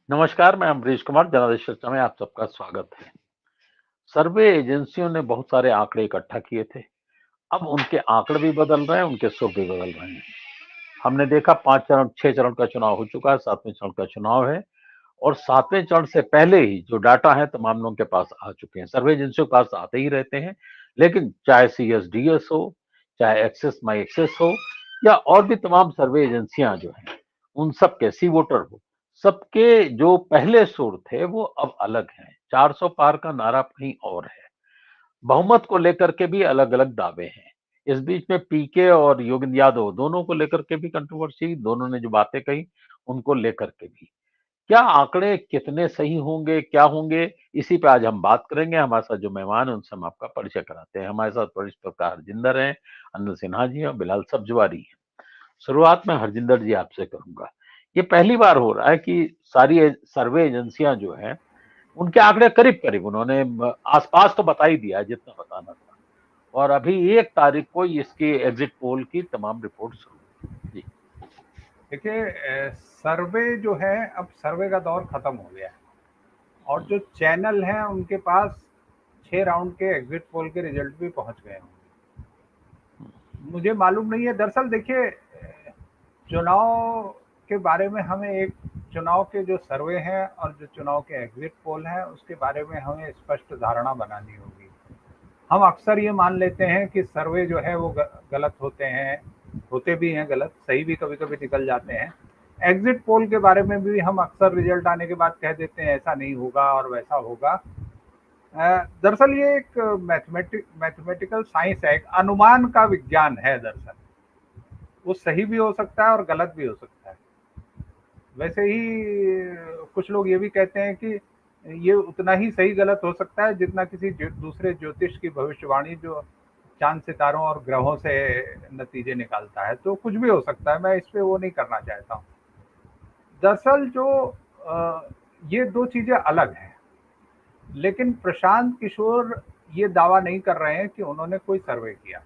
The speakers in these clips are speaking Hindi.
नमस्कार, मैं अमरीश कुमार, जनादेश चर्चा में आप सबका स्वागत है। सर्वे एजेंसियों ने बहुत सारे आंकड़े इकट्ठा किए थे। अब उनके आंकड़े भी बदल रहे हैं, उनके सुर भी बदल रहे हैं। हमने देखा 5 चरण 6 चरण का चुनाव हो चुका है, 7वें चरण का चुनाव है और 7वें चरण से पहले ही जो डाटा है तमाम लोगों के पास आ चुके हैं। सर्वे एजेंसियों के पास आते ही रहते हैं, लेकिन चाहे सीएसडीएस हो, चाहे एक्सेस माई एक्सेस हो या और भी तमाम सर्वे एजेंसियां जो हैं, उन सब के सी वोटर हो, सबके जो पहले सुर थे वो अब अलग हैं। 400 पार का नारा कहीं और है। बहुमत को लेकर के भी अलग-अलग दावे हैं। इस बीच में पीके और योगेंद्र यादव दोनों को लेकर के भी कंट्रोवर्सी, दोनों ने जो बातें कही उनको लेकर के भी। क्या आंकड़े कितने सही होंगे, क्या होंगे, इसी पे आज हम बात करेंगे। हमारे साथ जो मेहमान हैं उनसे हम आपका परिचय कराते हैं। हमारे साथ वरिष्ठ पत्रकार हरजिंदर हैं, अनिल सिन्हा जी हैं और बिलाल सब्जवारी हैं। शुरुआत में हरजिंदर जी आपसे करूंगा। ये पहली बार हो रहा है कि सारी सर्वे एजेंसियां जो हैं उनके आंकड़े करीब करीब उन्होंने आसपास तो बता ही दिया है जितना बताना था और अभी 1 तारीख को इसकी एग्जिट पोल की तमाम रिपोर्ट शुरू हुई। जी। देखिए, सर्वे जो है अब सर्वे का दौर खत्म हो गया है और जो चैनल हैं उनके पास 6 राउंड के एग्जिट पोल के रिजल्ट भी पहुंच गए होंगे। मुझे मालूम नहीं है। दरअसल देखिए, चुनाव के बारे में हमें एक चुनाव के जो सर्वे हैं और जो चुनाव के एग्जिट पोल हैं उसके बारे में हमें स्पष्ट धारणा बनानी होगी। हम अक्सर ये मान लेते हैं कि सर्वे जो है वो गलत होते हैं, होते भी हैं गलत, सही भी कभी कभी निकल जाते हैं। एग्जिट पोल के बारे में भी हम अक्सर रिजल्ट आने के बाद कह देते हैं ऐसा नहीं होगा और वैसा होगा। दरअसल ये एक मैथमेटिकल साइंस है, एक अनुमान का विज्ञान है। दरअसल वो सही भी हो सकता है और गलत भी हो सकता है। वैसे ही कुछ लोग ये भी कहते हैं कि ये उतना ही सही गलत हो सकता है जितना किसी दूसरे ज्योतिष की भविष्यवाणी जो चांद सितारों और ग्रहों से नतीजे निकालता है। तो कुछ भी हो सकता है, मैं इस पे वो नहीं करना चाहता हूँ। दरअसल जो ये दो चीजें अलग हैं। लेकिन प्रशांत किशोर ये दावा नहीं कर रहे हैं कि उन्होंने कोई सर्वे किया।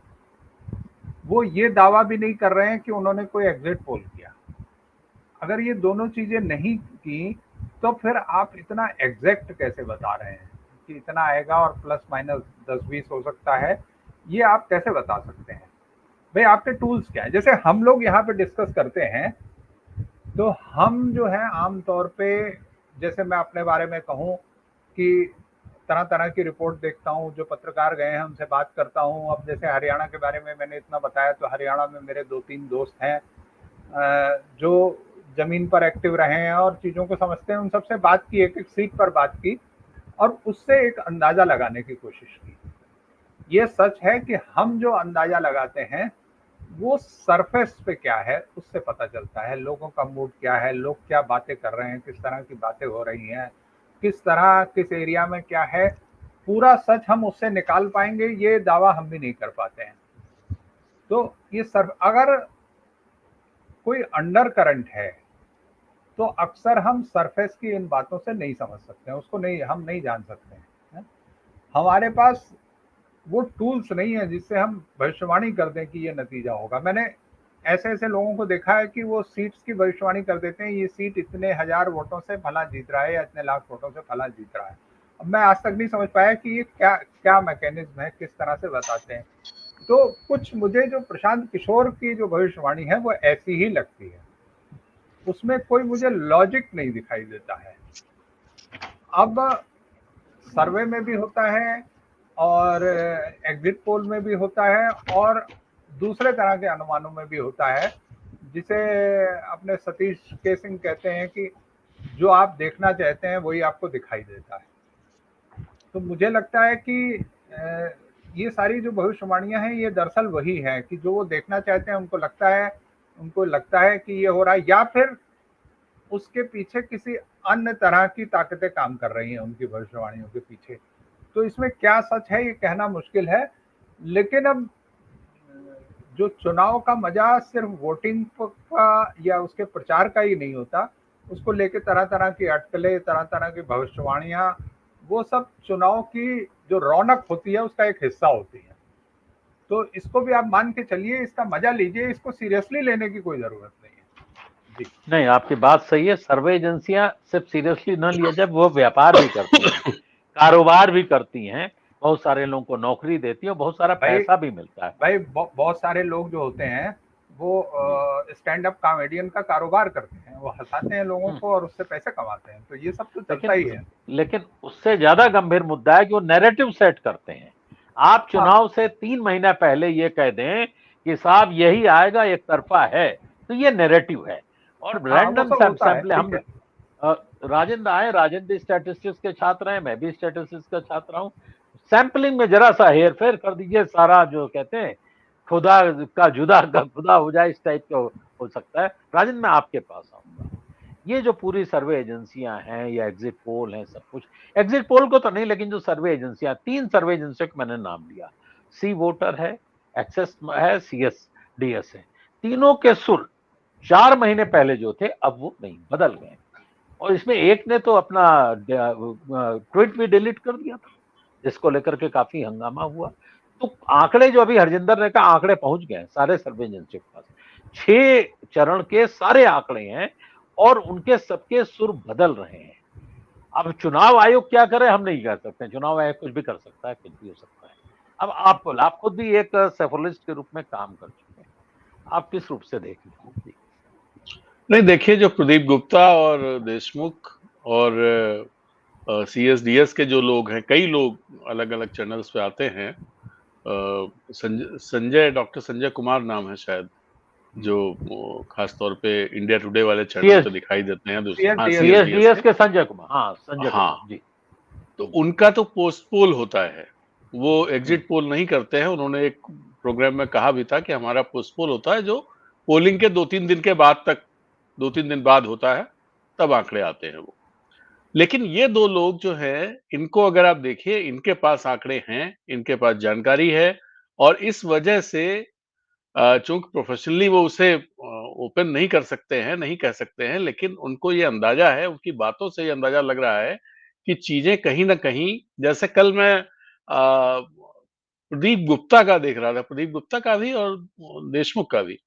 वो ये दावा भी नहीं कर रहे हैं कि उन्होंने कोई एग्जिट पोल किया। अगर ये दोनों चीजें नहीं की तो फिर आप इतना एग्जैक्ट कैसे बता रहे हैं कि इतना आएगा और प्लस माइनस 10-20 हो सकता है? ये आप कैसे बता सकते हैं? भाई आपके टूल्स क्या है? जैसे हम लोग यहाँ पे डिस्कस करते हैं तो हम जो है आमतौर पे, जैसे मैं अपने बारे में कहूँ कि तरह तरह की रिपोर्ट देखता हूँ, जो पत्रकार गए हैं उनसे बात करता हूँ। अब जैसे हरियाणा के बारे में मैंने इतना बताया, तो हरियाणा में मेरे 2-3 दोस्त हैं जो जमीन पर एक्टिव रहे हैं और चीज़ों को समझते हैं। उन सबसे बात की, एक एक सीट पर बात की और उससे एक अंदाज़ा लगाने की कोशिश की। ये सच है कि हम जो अंदाज़ा लगाते हैं वो सरफेस पे क्या है उससे पता चलता है। लोगों का मूड क्या है, लोग क्या बातें कर रहे हैं, किस तरह की बातें हो रही हैं, किस तरह किस एरिया में क्या है, पूरा सच हम उससे निकाल पाएंगे ये दावा हम भी नहीं कर पाते हैं। तो ये सर अगर कोई अंडर करंट है तो अक्सर हम सरफेस की इन बातों से नहीं समझ सकते हैं, उसको नहीं, हम नहीं जान सकते हैं। हमारे पास वो टूल्स नहीं है जिससे हम भविष्यवाणी कर दें कि ये नतीजा होगा। मैंने ऐसे ऐसे लोगों को देखा है कि वो सीट्स की भविष्यवाणी कर देते हैं, ये सीट इतने हजार वोटों से फला जीत रहा है या इतने लाख वोटों से फला जीत रहा है। अब मैं आज तक नहीं समझ पाया कि ये क्या क्या मैकेनिज्म है, किस तरह से बताते हैं। तो कुछ मुझे जो प्रशांत किशोर की जो भविष्यवाणी है वो ऐसी ही लगती है, उसमें कोई मुझे लॉजिक नहीं दिखाई देता है। अब सर्वे में भी होता है और एग्जिट पोल में भी होता है और दूसरे तरह के अनुमानों में भी होता है, जिसे अपने सतीश के सिंह कहते हैं कि जो आप देखना चाहते हैं वही आपको दिखाई देता है। तो मुझे लगता है कि ये सारी जो भविष्यवाणियां हैं ये दरअसल वही है कि जो वो देखना चाहते हैं उनको लगता है कि ये हो रहा है, या फिर उसके पीछे किसी अन्य तरह की ताकतें काम कर रही हैं उनकी भविष्यवाणियों के पीछे। तो इसमें क्या सच है ये कहना मुश्किल है। लेकिन अब जो चुनाव का मजा सिर्फ वोटिंग का या उसके प्रचार का ही नहीं होता, उसको लेके तरह तरह की अटकलें, तरह तरह की भविष्यवाणियां, वो सब चुनाव की जो रौनक होती है उसका एक हिस्सा होती है। तो इसको भी आप मान के चलिए, इसका मजा लीजिए, इसको सीरियसली लेने की कोई जरूरत नहीं है। जी। नहीं, आपकी बात सही है। सर्वे एजेंसियां सिर्फ सीरियसली न लिया जाए, वो व्यापार भी करती हैं, कारोबार भी करती हैं, बहुत सारे लोगों को नौकरी देती हैं और बहुत सारा भाई पैसा भी मिलता है। भाई बहुत सारे लोग जो होते हैं वो जी। स्टैंड अप कॉमेडियन का कारोबार करते हैं, वो हंसाते हैं लोगों हम्म, को और उससे पैसे कमाते हैं, तो ये सब तो चलता ही लेकिन है। लेकिन उससे ज्यादा गंभीर मुद्दा है कि वो नैरेटिव सेट करते हैं। आप हाँ चुनाव से 3 महीना पहले ये कह दें कि साहब यही आएगा, एक तरफा है, तो ये नैरेटिव है। और हाँ, वो रैंडम सब होता है, सैंपल ठीक हम है। राजेंद्र आए, राजेंद्र स्टैटिस्टिक्स के छात्र हैं, मैं भी स्टैटिस्टिक्स का छात्र हूं। सैंपलिंग में जरा सा हेर फेर कर दीजिए, सारा जो कहते हैं खुदा का जुदा का खुदा हो जाए, इस टाइप का हो सकता है। राजेंद्र, मैं आपके पास आऊंगा। ये जो पूरी सर्वे एजेंसियां हैं या एग्जिट पोल हैं, सब कुछ, एग्जिट पोल को तो नहीं, लेकिन जो सर्वे एजेंसियां, 3 सर्वे एजेंसियों का मैंने नाम लिया, सी वोटर है, एक्सेस है, CSDS है। तीनों के सुर 4 महीने पहले जो थे, अब वो नहीं, बदल गए। और इसमें एक ने तो अपना ट्वीट भी डिलीट कर दिया था, जिसको लेकर के काफी हंगामा हुआ। तो आंकड़े जो अभी हरजिंदर ने कहा, आंकड़े पहुंच गए सारे सर्वे एजेंसियों के पास, 6 चरण के सारे आंकड़े हैं और उनके सबके सुर बदल रहे हैं। अब चुनाव आयोग क्या करे हम नहीं कह सकते, चुनाव आयोग कुछ भी कर सकता है, कुछ भी हो सकता है। अब आप खुद भी एक सेफोलिस्ट के रूप में काम कर चुके हैं, आप किस रूप से देख रहे हैं? नहीं, देखिए, जो प्रदीप गुप्ता और देशमुख और CSDS के जो लोग हैं, कई लोग अलग अलग चैनल्स पे आते हैं। संजय, डॉक्टर संजय कुमार नाम है शायद, जो खास तौर पे इंडिया टुडे वाले चैनल पे दिखाई देते हैं। हाँ, CSDS के। CSDS CSDS के। के संजय कुमार, हाँ संजय हाँ, कुमार जी। तो उनका तो पोस्ट पोल होता है, वो हम्म, एग्जिट पोल नहीं करते हैं। उन्होंने एक प्रोग्राम में कहा भी था कि हमारा पोस्ट पोल होता है, जो पोलिंग के 2-3 दिन के बाद तक, 2-3 दिन बाद होता है, तब आंकड़े आते हैं वो। लेकिन ये दो लोग जो हैं, इनको अगर आप देखिए, इनके पास आंकड़े हैं, इनके पास जानकारी है, और इस वजह से चूंकि प्रोफेशनली वो उसे ओपन नहीं कर सकते हैं, नहीं कह सकते हैं, लेकिन उनको ये अंदाजा है, उनकी बातों से ये अंदाजा लग रहा है कि चीजें कहीं ना कहीं, जैसे कल मैं प्रदीप गुप्ता का देख रहा था, प्रदीप गुप्ता का भी और देशमुख का भी,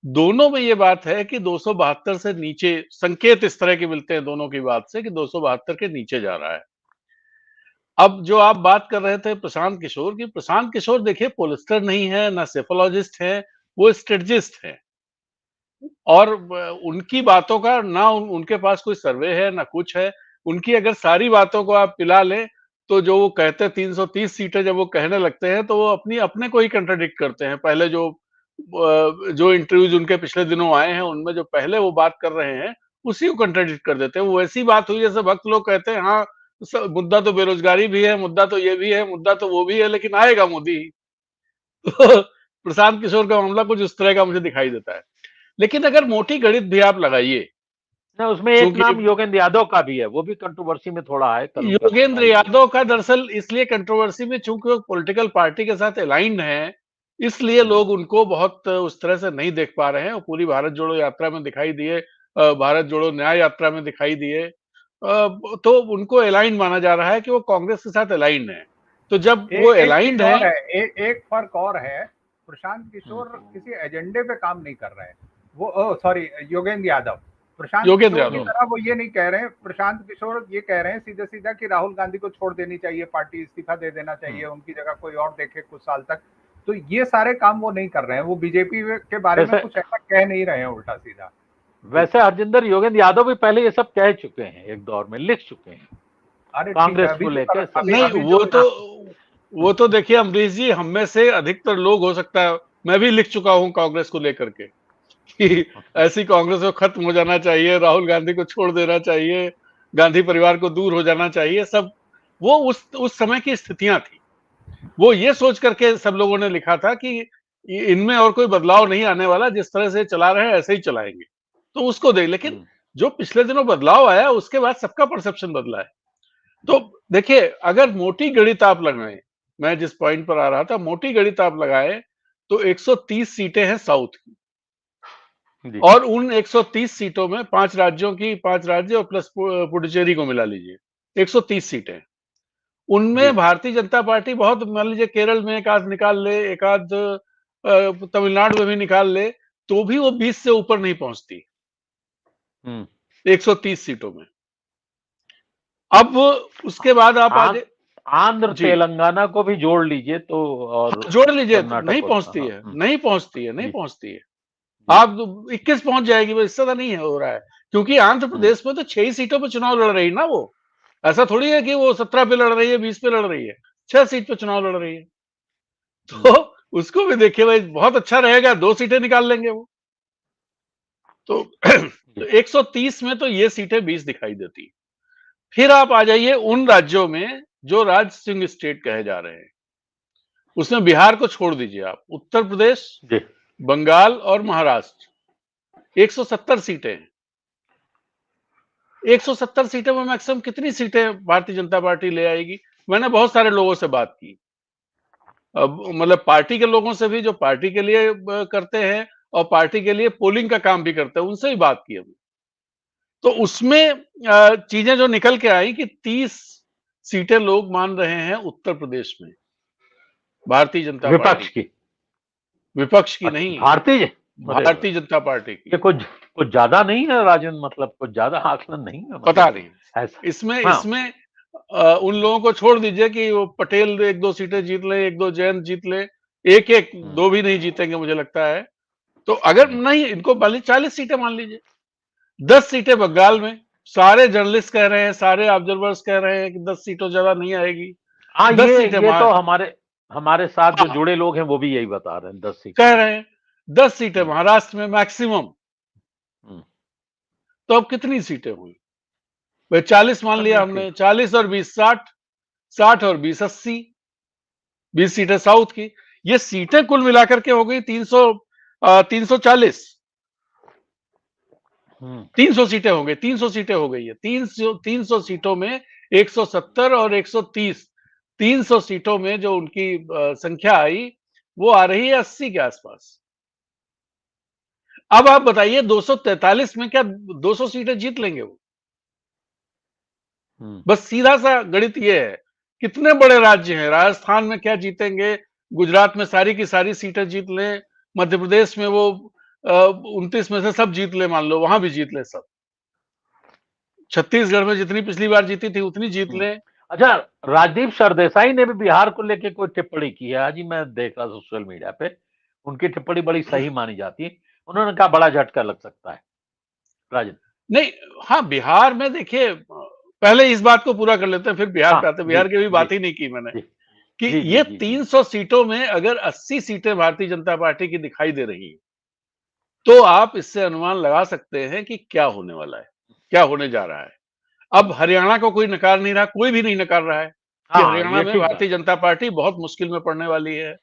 दोनों में ये बात है कि 272 से नीचे, संकेत इस तरह के मिलते हैं दोनों की बात से कि 272 के नीचे जा रहा है। अब जो आप बात कर रहे थे प्रशांत किशोर की, प्रशांत किशोर देखिए पोलिस्टर नहीं है, ना सेफोलॉजिस्ट है, वो स्ट्रेटजिस्ट है। और उनकी बातों का ना उनके पास कोई सर्वे है ना कुछ है। उनकी अगर सारी बातों को आप पिला लें, तो जो वो कहते हैं 330 सीटें, जब वो कहने लगते हैं तो वो अपनी अपने को ही कंट्राडिक्ट करते हैं। पहले जो इंटरव्यूज उनके पिछले दिनों आए हैं, उनमें जो पहले वो बात कर रहे हैं, उसी को कंट्राडिक्ट कर देते हैं। वो ऐसी बात हुई जैसे भक्त लोग कहते हैं, हाँ मुद्दा तो बेरोजगारी भी है, मुद्दा तो ये भी है, मुद्दा तो वो भी है, लेकिन आएगा मोदी ही। तो प्रशांत किशोर का मामला कुछ उस तरह का मुझे दिखाई देता है। लेकिन अगर मोटी गणित भी आप लगाइए, ना उसमें एक चूंकि नाम योगेंद्र यादव का भी है, वो भी कंट्रोवर्सी में थोड़ा है, कल उनका योगेंद्र सुनवाई हुई। यादव का दरअसल इसलिए कंट्रोवर्सी में, चूंकि वो पॉलिटिकल पार्टी के साथ अलाइंड है, इसलिए हम्म, लोग उनको बहुत उस तरह से नहीं देख पा रहे हैं। वो पूरी भारत जोड़ो यात्रा में दिखाई दिए, भारत जोड़ो न्याय यात्रा में दिखाई दिए। तो उनको अलाइंड माना जा रहा है कि वो कांग्रेस के साथ अलाइंड है। तो जब वो एक चीज अलाइंड और है, है, एक फर्क और है। प्रशांत हम्म, किशोर किसी एजेंडे पे काम नहीं कर रहे हैं। वो सॉरी, योगेंद्र यादव। प्रशांत योगेंद्र किशोर की यादव, तरह वो ये नहीं कह रहे हैं। प्रशांत किशोर ये कह रहे हैं सीधे सीधा कि राहुल गांधी को छोड़ देनी चाहिए, पार्टी इस्तीफा दे देना चाहिए, हम्म। उनकी जगह कोई और देखे कुछ साल तक। तो ये सारे काम वो नहीं कर रहे हैं। वो बीजेपी के बारे में वैसे कुछ ऐसा कह नहीं रहे हैं उल्टा सीधा। जी। वैसे हरजिंदर, योगेंद्र यादव भी पहले ये सब कह चुके हैं, एक दौर में लिख चुके हैं, अरे ठीक है, कांग्रेस को लेकर सब नहीं, अभी जो वो तो देखिए अमरीश जी, हम में से अधिकतर लोग, हो सकता है मैं भी लिख चुका हूं कांग्रेस को लेकर के, कि ऐसी कांग्रेस को खत्म हो जाना चाहिए, राहुल गांधी को छोड़ देना चाहिए, गांधी परिवार को दूर हो जाना चाहिए, सब। वो उस समय की स्थितियां थी। वो ये सोच करके सब लोगों ने लिखा था कि इनमें और कोई बदलाव नहीं आने वाला, जिस तरह से चला रहे हैं ऐसे ही चलाएंगे। तो उसको देख, लेकिन हम्म, जो पिछले दिनों बदलाव आया, उसके बाद सबका परसेप्शन बदला है। तो देखिए, अगर मोटी गणित आप लगाएं, मैं जिस पॉइंट पर आ रहा था, मोटी गणित आप लगाएं, तो 130 सीटें हैं साउथ की, जी और उन 130 सीटों में 5 राज्य और प्लस पुडुचेरी को मिला लीजिए, 130 सीटें। जी। उनमें भारतीय जनता पार्टी बहुत, मान लीजिए केरल में एक आध निकाल ले, एक आध तमिलनाडु में भी निकाल ले, तो भी वो 20 से ऊपर नहीं पहुंचती। 130 सीटों में। अब उसके बाद आप आगे आंध्र जी। तेलंगाना को भी जोड़ लीजिए तो, और जोड़ लीजिए तो कर्नाटक नहीं और पहुंचती है, नहीं पहुंचती है, नहीं जी। पहुंचती है। जी। आप 21 पहुंच जाएगी, वो इससे ज्यादा नहीं है हो रहा है, क्योंकि आंध्र प्रदेश में तो 6 ही सीटों पर चुनाव लड़ रही ना वो। ऐसा थोड़ी है कि वो 17 पे लड़ रही है, 20 पे लड़ रही है, 6 सीट पे चुनाव लड़ रही है। तो उसको भी देखिए भाई, बहुत अच्छा रहेगा, 2 सीटें निकाल लेंगे वो। तो 130 में तो ये सीटें 20 दिखाई देती। फिर आप आ जाइए उन राज्यों में जो राज सिंह स्टेट कहे जा रहे हैं। उसमें बिहार को छोड़ दीजिए आप, उत्तर प्रदेश, जी। बंगाल और महाराष्ट्र 170 सीटें हैं। 170 सीटें में मैक्सिमम कितनी सीटें भारतीय जनता पार्टी ले आएगी? मैंने बहुत सारे लोगों से बात की, अब मतलब पार्टी के लोगों से भी, जो पार्टी के लिए करते हैं और पार्टी के लिए पोलिंग का काम भी करते हैं, उनसे भी बात की हमने। तो उसमें चीजें जो निकल के आई कि 30 सीटें लोग मान रहे हैं उत्तर प्रदेश में भारतीय जनता पार्टी विपक्ष की, विपक्ष की अच्छा, नहीं, भारतीय जनता पार्टी की। ये कुछ ज्यादा नहीं है राजन, मतलब कुछ ज्यादा आकलन नहीं है, पता मतलब नहीं ऐसा। इसमें हाँ। इसमें उन लोगों को छोड़ दीजिए कि वो पटेल 1-2 सीटें जीत ले, 1-2 जैन जीत ले, एक दो भी नहीं जीतेंगे मुझे लगता है। तो अगर नहीं, इनको 40 सीटें मान लीजिए, 10 सीटें बंगाल में। सारे जर्नलिस्ट कह रहे हैं, सारे ऑब्जर्वर्स कह रहे हैं कि 10 सीटों ज्यादा नहीं आएगी। हाँ, 10 सीटें ये तो हमारे साथ जो हाँ, जुड़े लोग हैं वो भी यही बता रहे हैं, 10 सीटें कह रहे हैं 10 सीटें महाराष्ट्र में मैक्सिमम। तो अब कितनी सीटें हुई भाई? 40 मान लिया हमने, 40 और 20 60, 60 और 20 80, 20 सीटें साउथ की। ये सीटें कुल मिलाकर के हो गई 340, 300 सीटें हो गई, 300 सीटें हो गई है। 300 सीटों में 170 और 130, 300 सीटों में जो उनकी संख्या आई वो आ रही है 80 के आसपास। अब आप बताइए 243 में क्या 200 सीटें जीत लेंगे वो? बस सीधा सा गणित ये है। कितने बड़े राज्य हैं, राजस्थान में क्या जीतेंगे, गुजरात में सारी की सारी सीटें जीत लें, मध्य प्रदेश में वो 29 में से सब जीत ले, मान लो वहां भी जीत ले सब, छत्तीसगढ़ में जितनी पिछली बार जीती थी उतनी जीत लें। अच्छा, राजदीप सरदेसाई ने भी बिहार को लेके कोई टिप्पणी की है, आज ही मैं देख रहा सोशल मीडिया पे, उनकी टिप्पणी बड़ी सही मानी जाती है। उन्होंने कहा बड़ा झटका लग सकता है राजन। नहीं, हाँ बिहार में देखिए, पहले इस बात को पूरा कर लेते हैं फिर बिहार पे आते हैं। बिहार की भी बात ही नहीं की मैंने कि ये 300 सीटों में अगर 80 सीटें भारतीय जनता पार्टी की दिखाई दे रही है तो आप इससे अनुमान लगा सकते हैं कि क्या होने वाला है, क्या होने जा रहा है। अब हरियाणा को कोई नकार नहीं रहा, कोई भी नहीं नकार रहा है कि हरियाणा में भारतीय जनता पार्टी बहुत मुश्किल में पड़ने वाली है।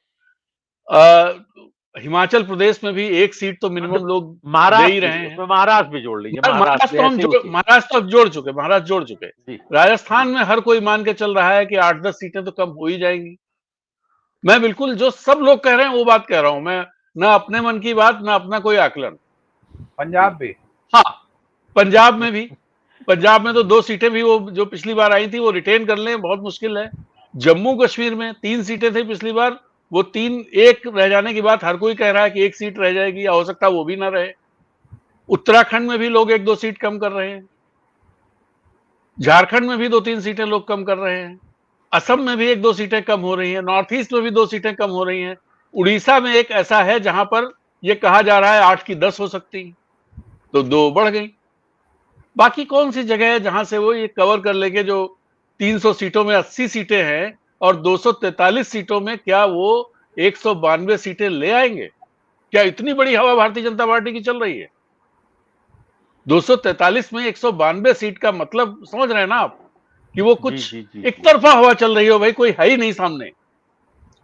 हिमाचल प्रदेश में भी 1 सीट तो मिनिमम लोग दे ही रहे हैं। महाराष्ट्र भी जोड़ लीजिए, महाराष्ट्र अब जोड़ चुके, महाराष्ट्र जोड़ चुके। राजस्थान में हर कोई मान के चल रहा है कि 8-10 सीटें तो कम हो ही जाएंगी। मैं बिल्कुल जो सब लोग कह रहे हैं वो बात कह रहा हूं मैं, ना अपने मन की बात, ना अपना कोई आकलन। पंजाब भी, हाँ पंजाब में तो 2 सीटें भी वो जो पिछली बार आई थी वो रिटेन कर लें, बहुत मुश्किल है। जम्मू कश्मीर में 3 सीटें थी पिछली बार, वो 1 रह जाने की बात हर कोई कह रहा है कि 1 सीट रह जाएगी, या हो सकता है वो भी ना रहे। उत्तराखंड में भी लोग 1-2 सीट कम कर रहे हैं, झारखंड में भी 2-3 सीटें लोग कम कर रहे हैं, असम में भी 1-2 सीटें कम हो रही हैं, नॉर्थ ईस्ट में भी 2 सीटें कम हो रही हैं। उड़ीसा में एक ऐसा है जहां पर यह कहा जा रहा है 8 की 10 हो सकती, तो 2 बढ़ गई। बाकी कौन सी जगह है जहां से वो ये कवर कर लेंगे जो 300 सीटों में 80 सीटें हैं और 243 सीटों में क्या वो 192 सीटें ले आएंगे? क्या इतनी बड़ी हवा भारतीय जनता पार्टी की चल रही है? 243 में 192 सीट का मतलब समझ रहे हैं ना आप कि वो कुछ एक तरफा हवा चल रही हो भाई, कोई है ही नहीं सामने।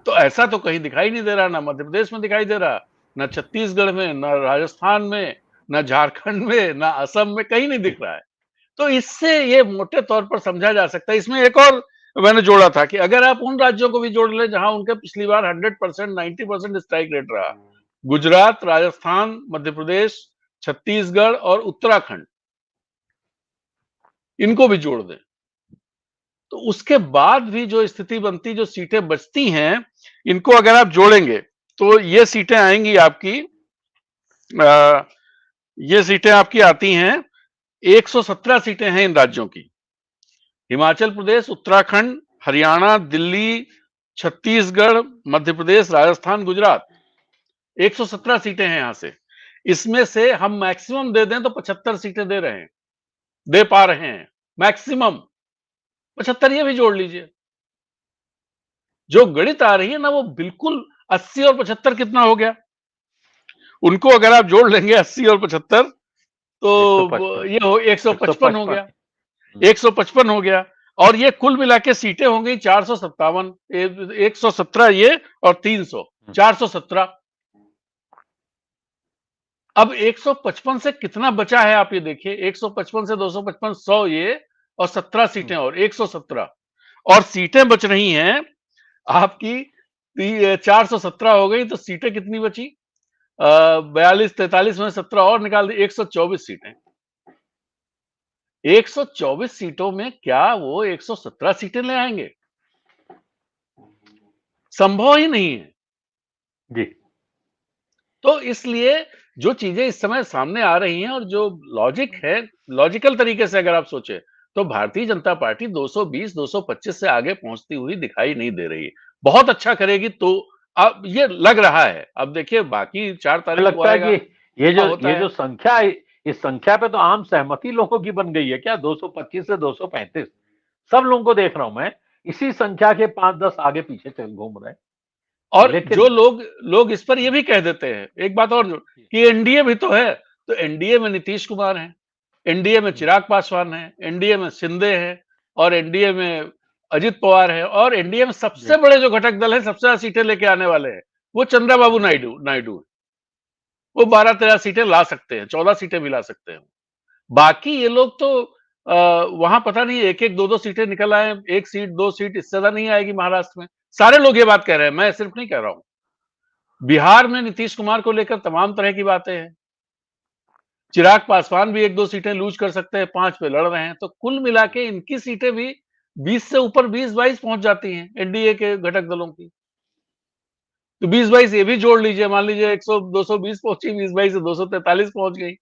तो ऐसा तो कहीं दिखाई नहीं दे रहा, ना मध्य प्रदेश में दिखाई दे रहा, ना छत्तीसगढ़ में, ना राजस्थान में, ना झारखंड में, ना असम में, कहीं नहीं दिख रहा है। तो इससे ये मोटे तौर पर समझा जा सकता है। इसमें एक और मैंने जोड़ा था कि अगर आप उन राज्यों को भी जोड़ ले जहां उनके पिछली बार 100%, 90% स्ट्राइक रेट रहा, गुजरात, राजस्थान, मध्य प्रदेश, छत्तीसगढ़ और उत्तराखंड, इनको भी जोड़ दें तो उसके बाद भी जो स्थिति बनती, जो सीटें बचती हैं, इनको अगर आप जोड़ेंगे तो ये सीटें आएंगी आपकी, ये सीटें आपकी आती हैं 117 सीटें हैं इन राज्यों की। हिमाचल प्रदेश, उत्तराखंड, हरियाणा, दिल्ली, छत्तीसगढ़, मध्य प्रदेश, राजस्थान, गुजरात, 117 सीटें हैं यहां से। इसमें से हम मैक्सिमम दे दें तो 75 सीटें दे रहे हैं, दे पा रहे हैं मैक्सिमम 75, ये भी जोड़ लीजिए। जो गणित आ रही है ना वो बिल्कुल 80 और 75 कितना हो गया, उनको अगर आप जोड़ लेंगे 80 और 75 तो 155 ये हो 155 हो 155 गया, 155 हो गया। और ये कुल मिला के सीटें हो गई 457, 117 ये और 300, 417। अब 155 से कितना बचा है आप ये देखिए, 155 से 255, 100 ये और 17 सीटें और 117, और सीटें बच रही हैं आपकी 417 हो गई, तो सीटें कितनी बची, 42, 43 में 17 और निकाल दी, 124 सीटें। 124 सीटों में क्या वो 117 सीटें ले आएंगे? संभव ही नहीं है जी। तो इसलिए जो चीजें इस समय सामने आ रही हैं और जो लॉजिक है, लॉजिकल तरीके से अगर आप सोचे तो भारतीय जनता पार्टी 220, 225 से आगे पहुंचती हुई दिखाई नहीं दे रही है। बहुत अच्छा करेगी तो अब ये लग रहा है। अब देखिए बाकी 4 मुझे तारीख को लगता है आएगा, कि ये क्या जो होता ये है। जो संख्या है, इस संख्या पे तो आम सहमति लोगों की बन गई है क्या, 225 से 235, सब लोगों को देख रहा हूं मैं, इसी संख्या के 5-10 आगे पीछे चल घूम रहे हैं। और जो लेकिन लोग इस पर ये भी कह देते हैं, एक बात और कि एनडीए भी तो है, तो एनडीए में नीतीश कुमार हैं, एनडीए में चिराग पासवान है, एनडीए में शिंदे है, और एनडीए में अजित पवार है, और एनडीए में सबसे बड़े जो घटक दल है, सबसे ज्यादा सीटें लेके आने वाले हैं, वो चंद्रबाबू नायडू नायडू है। वो 12-13 सीटें ला सकते हैं, 14 सीटें भी ला सकते हैं। बाकी ये लोग तो वहां पता नहीं एक एक दो दो सीटें निकल आए, एक सीट दो सीट, इससे ज्यादा नहीं आएगी महाराष्ट्र में। सारे लोग ये बात कह रहे हैं, मैं सिर्फ नहीं कह रहा हूं। बिहार में नीतीश कुमार को लेकर तमाम तरह की बातें हैं। चिराग पासवान भी एक दो सीटें लूज कर सकते हैं, 5 पे लड़ रहे हैं, तो कुल मिला के इनकी सीटें भी 20 से ऊपर 20-22 पहुंच जाती हैं एनडीए के घटक दलों की। तो 20-22 ये भी जोड़ लीजिए, मान लीजिए 100 220 पहुंची, 20-22 से 243 पहुंच गई।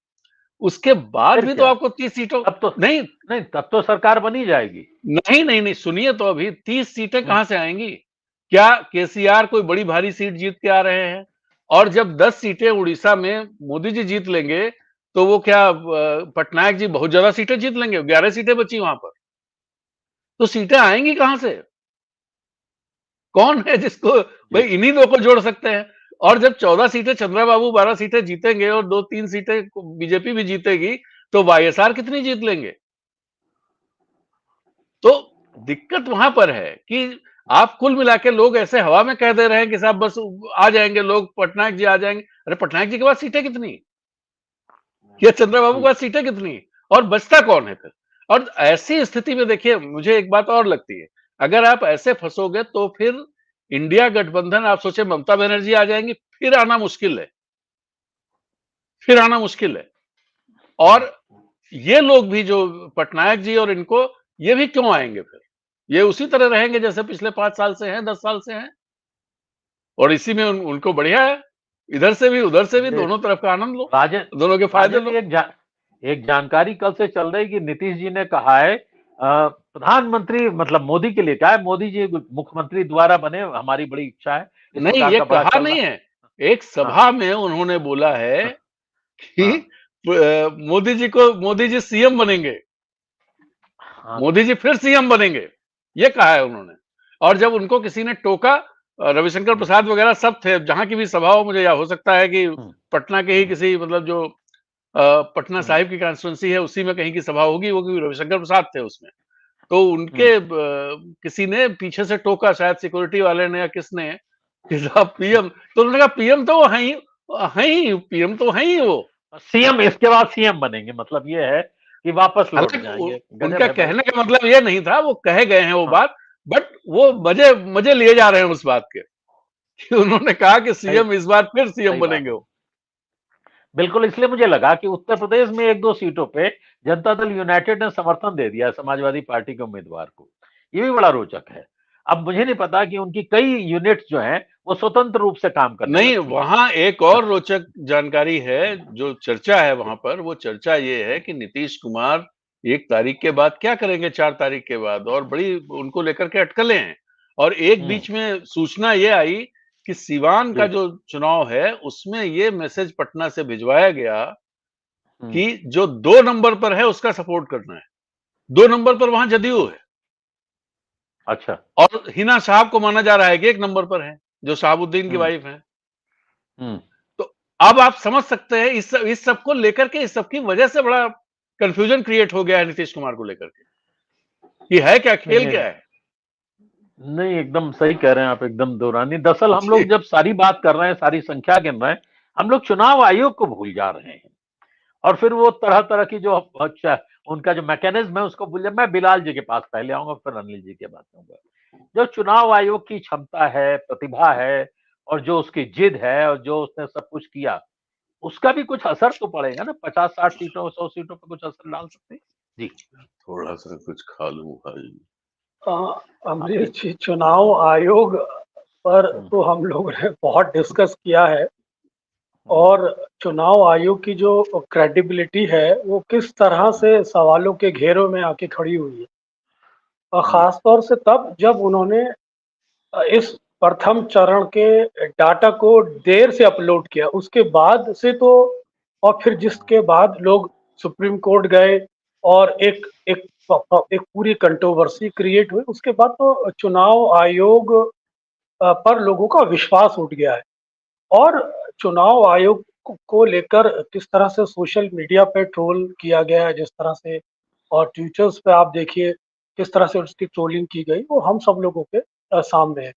उसके बाद फिर भी तो क्या, आपको 30 सीटों तब तो नहीं नहीं, तब तो सरकार बनी जाएगी। नहीं नहीं नहीं सुनिए तो, अभी 30 सीटें कहां से आएंगी? क्या केसीआर कोई बड़ी भारी सीट जीत के आ रहे हैं? और जब 10 सीटें उड़ीसा में मोदी जी जीत लेंगे तो वो क्या पटनायक जी बहुत ज्यादा सीटें जीत लेंगे? 11 सीटें बची वहां पर, तो सीटें आएंगी कहां से? कौन है जिसको भाई जी। इन्हीं दो को जोड़ सकते हैं? और जब 14 सीटें चंद्रबाबू 12 सीटें जीतेंगे और 2-3 सीटें बीजेपी भी जीतेगी, तो वाईएसआर कितनी जीत लेंगे? तो दिक्कत वहां पर है कि आप कुल मिला के लोग ऐसे हवा में कह दे रहे हैं कि साहब बस आ जाएंगे लोग, पटनायक जी आ जाएंगे। अरे पटनायक जी के पास सीटें कितनी, या चंद्रबाबू के पास सीटें कितनी, और बचता कौन है फिर? और ऐसी स्थिति में देखिए मुझे एक बात और लगती है, अगर आप ऐसे फंसोगे तो फिर इंडिया गठबंधन, आप सोचे ममता बनर्जी आ जाएंगी, फिर आना मुश्किल है, फिर आना मुश्किल है। और ये लोग भी जो पटनायक जी और इनको, ये भी क्यों आएंगे फिर? ये उसी तरह रहेंगे जैसे पिछले 5 साल से हैं, 10 साल से हैं, और इसी में उनको बढ़िया है, इधर से भी उधर से भी ये दोनों तरफ का आनंद लो, राजन दोनों के फायदे राजन लो। एक जानकारी कल से चल रही कि नीतीश जी ने कहा है, प्रधानमंत्री मतलब मोदी के लिए कहा है, मोदी जी मुख्यमंत्री दोबारा बने, हमारी बड़ी इच्छा है, इस नहीं, प्रकार ये का बड़ा कहा चल नहीं रहा। है, एक हाँ सभा में उन्होंने बोला है हाँ कि हाँ मोदी जी सीएम बनेंगे, हाँ मोदी जी फिर सीएम बनेंगे, ये कहा है उन्होंने। और जब उनको किसी ने टोका, रविशंकर हम्म, प्रसाद वगैरह सब थे, जहां की भी सभा हो, मुझे या हो सकता है कि हम्म, पटना के ही किसी मतलब जो पटना हम्म, साहिब की कॉन्स्टिट्यूंसी है उसी में कहीं की सभा होगी, वो क्योंकि रविशंकर प्रसाद थे उसमें। तो हम्म, उनके किसी ने पीछे से टोका, शायद सिक्योरिटी वाले ने या किसने, कि साहब पीएम, तो उन्होंने कहा पीएम तो वो है ही पीएम तो है ही वो। सीएम इसके बाद सीएम बनेंगे, मतलब ये है कि वापस लौट हालांकि जाएंगे। गजब उनका है भाई। कहने का मतलब ये नहीं था, वो कहे गए हैं वो हाँ बात, बट वो मजे मजे लिए जा रहे हैं उस बात के, कि उन्होंने कहा कि सही सीएम इस बार फिर सीएम सही बात बनेंगे है। वो। बिल्कुल, इसलिए मुझे लगा कि उत्तर प्रदेश में एक दो सीटों पे जनता दल यूनाइटेड ने समर्थन दे दिया समाजवादी पार्टी के उम्मीदवार को। ये भी बड़ा रोचक है। अब मुझे नहीं पता कि उनकी कई यूनिट्स जो हैं वो स्वतंत्र रूप से काम करने नहीं, लगती हैं। वहां एक और रोचक जानकारी है, जो चर्चा है वहां पर, वो चर्चा ये है कि नीतीश कुमार 1 तारीख के बाद क्या करेंगे, 4 तारीख के बाद, और बड़ी उनको लेकर के अटकलें हैं। और एक हम्म, बीच में सूचना ये आई कि सीवान का जी, जो चुनाव है, उसमें ये मैसेज पटना से भिजवाया गया हम्म, कि जो 2 नंबर पर है उसका सपोर्ट करना है। 2 नंबर पर वहां जदयू है, अच्छा, और हिना साहब को माना जा रहा है कि 1 नंबर पर है, जो शहाबुद्दीन की हम्म, वाइफ है। हम्म, तो अब आप समझ सकते हैं, इस सब को लेकर के, इस सब की वजह से बड़ा कंफ्यूजन क्रिएट हो गया है नीतीश कुमार को लेकर के, कि है क्या, नहीं, खेल नहीं, क्या है। नहीं, एकदम सही कह रहे हैं आप, एकदम दौरानी। दरअसल हम जी। लोग जब सारी बात कर रहे हैं, सारी संख्या गिन रहे हैं, हम लोग चुनाव आयोग को भूल जा रहे हैं, और फिर वो तरह तरह की जो अच्छा उनका जो मैकेनिज्म है उसको भूल जा। मैं बिलाल जी के पास पहले आऊंगा, फिर अनिल जी के पास आऊंगा। जो चुनाव आयोग की क्षमता है, प्रतिभा है, और जो उसकी जिद है, और जो उसने सब कुछ किया, उसका भी कुछ असर तो पड़ेगा ना। 50-60 सीटों, 100 सीटों पर कुछ असर डाल सकते हैं। जी, थोड़ा सा कुछ खा लूं भाई। आपकी। अमरीश जी, चुनाव आयोग पर हम्म, तो हम लोगों ने बहुत डिस्कस किया है, हम्म, और चुनाव आयोग की जो क्रेडिबिलिटी है वो किस तरह हम्म, से सवालों के घेरों में आके खड़ी हुई है। और जी, ख़ास तौर से तब जब उन्होंने इस प्रथम चरण के डाटा को देर से अपलोड किया, उसके बाद से तो, और फिर जिसके बाद लोग सुप्रीम कोर्ट गए और एक एक एक पूरी कंट्रोवर्सी क्रिएट हुई, उसके बाद तो चुनाव आयोग पर लोगों का विश्वास उठ गया है। और चुनाव आयोग को लेकर किस तरह से सोशल मीडिया पे ट्रोल किया गया है, जिस तरह से, और ट्विटर्स पे आप देखिए किस तरह से उसकी ट्रोलिंग की गई, वो हम सब लोगों के सामने है।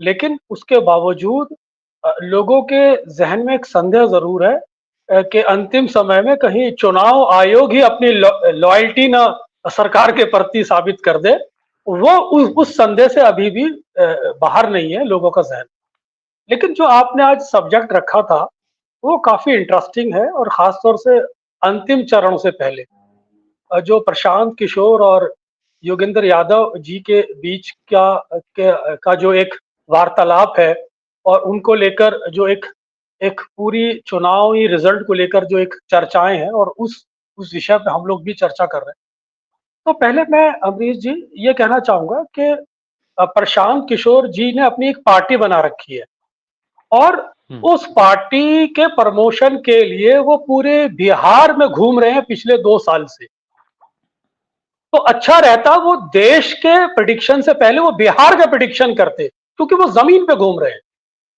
लेकिन उसके बावजूद लोगों के ज़हन में एक संदेह ज़रूर है कि अंतिम समय में कहीं चुनाव आयोग ही अपनी लॉयल्टी ना सरकार के प्रति साबित कर दे। वो उस संदेह से अभी भी बाहर नहीं है लोगों का ज़हन। लेकिन जो आपने आज सब्जेक्ट रखा था, वो काफ़ी इंटरेस्टिंग है, और ख़ास तौर से अंतिम चरण से पहले जो प्रशांत किशोर और योगेंद्र यादव जी के बीच का जो एक वार्तालाप है, और उनको लेकर जो एक एक पूरी चुनावी रिजल्ट को लेकर जो एक चर्चाएं हैं, और उस विषय पे हम लोग भी चर्चा कर रहे हैं। तो पहले मैं अमरीश जी ये कहना चाहूंगा कि प्रशांत किशोर जी ने अपनी एक पार्टी बना रखी है, और हम्म, उस पार्टी के प्रमोशन के लिए वो पूरे बिहार में घूम रहे हैं पिछले 2 साल से। तो अच्छा रहता वो देश के प्रेडिक्शन से पहले वो बिहार का प्रेडिक्शन करते, क्योंकि वो जमीन पे घूम रहे हैं।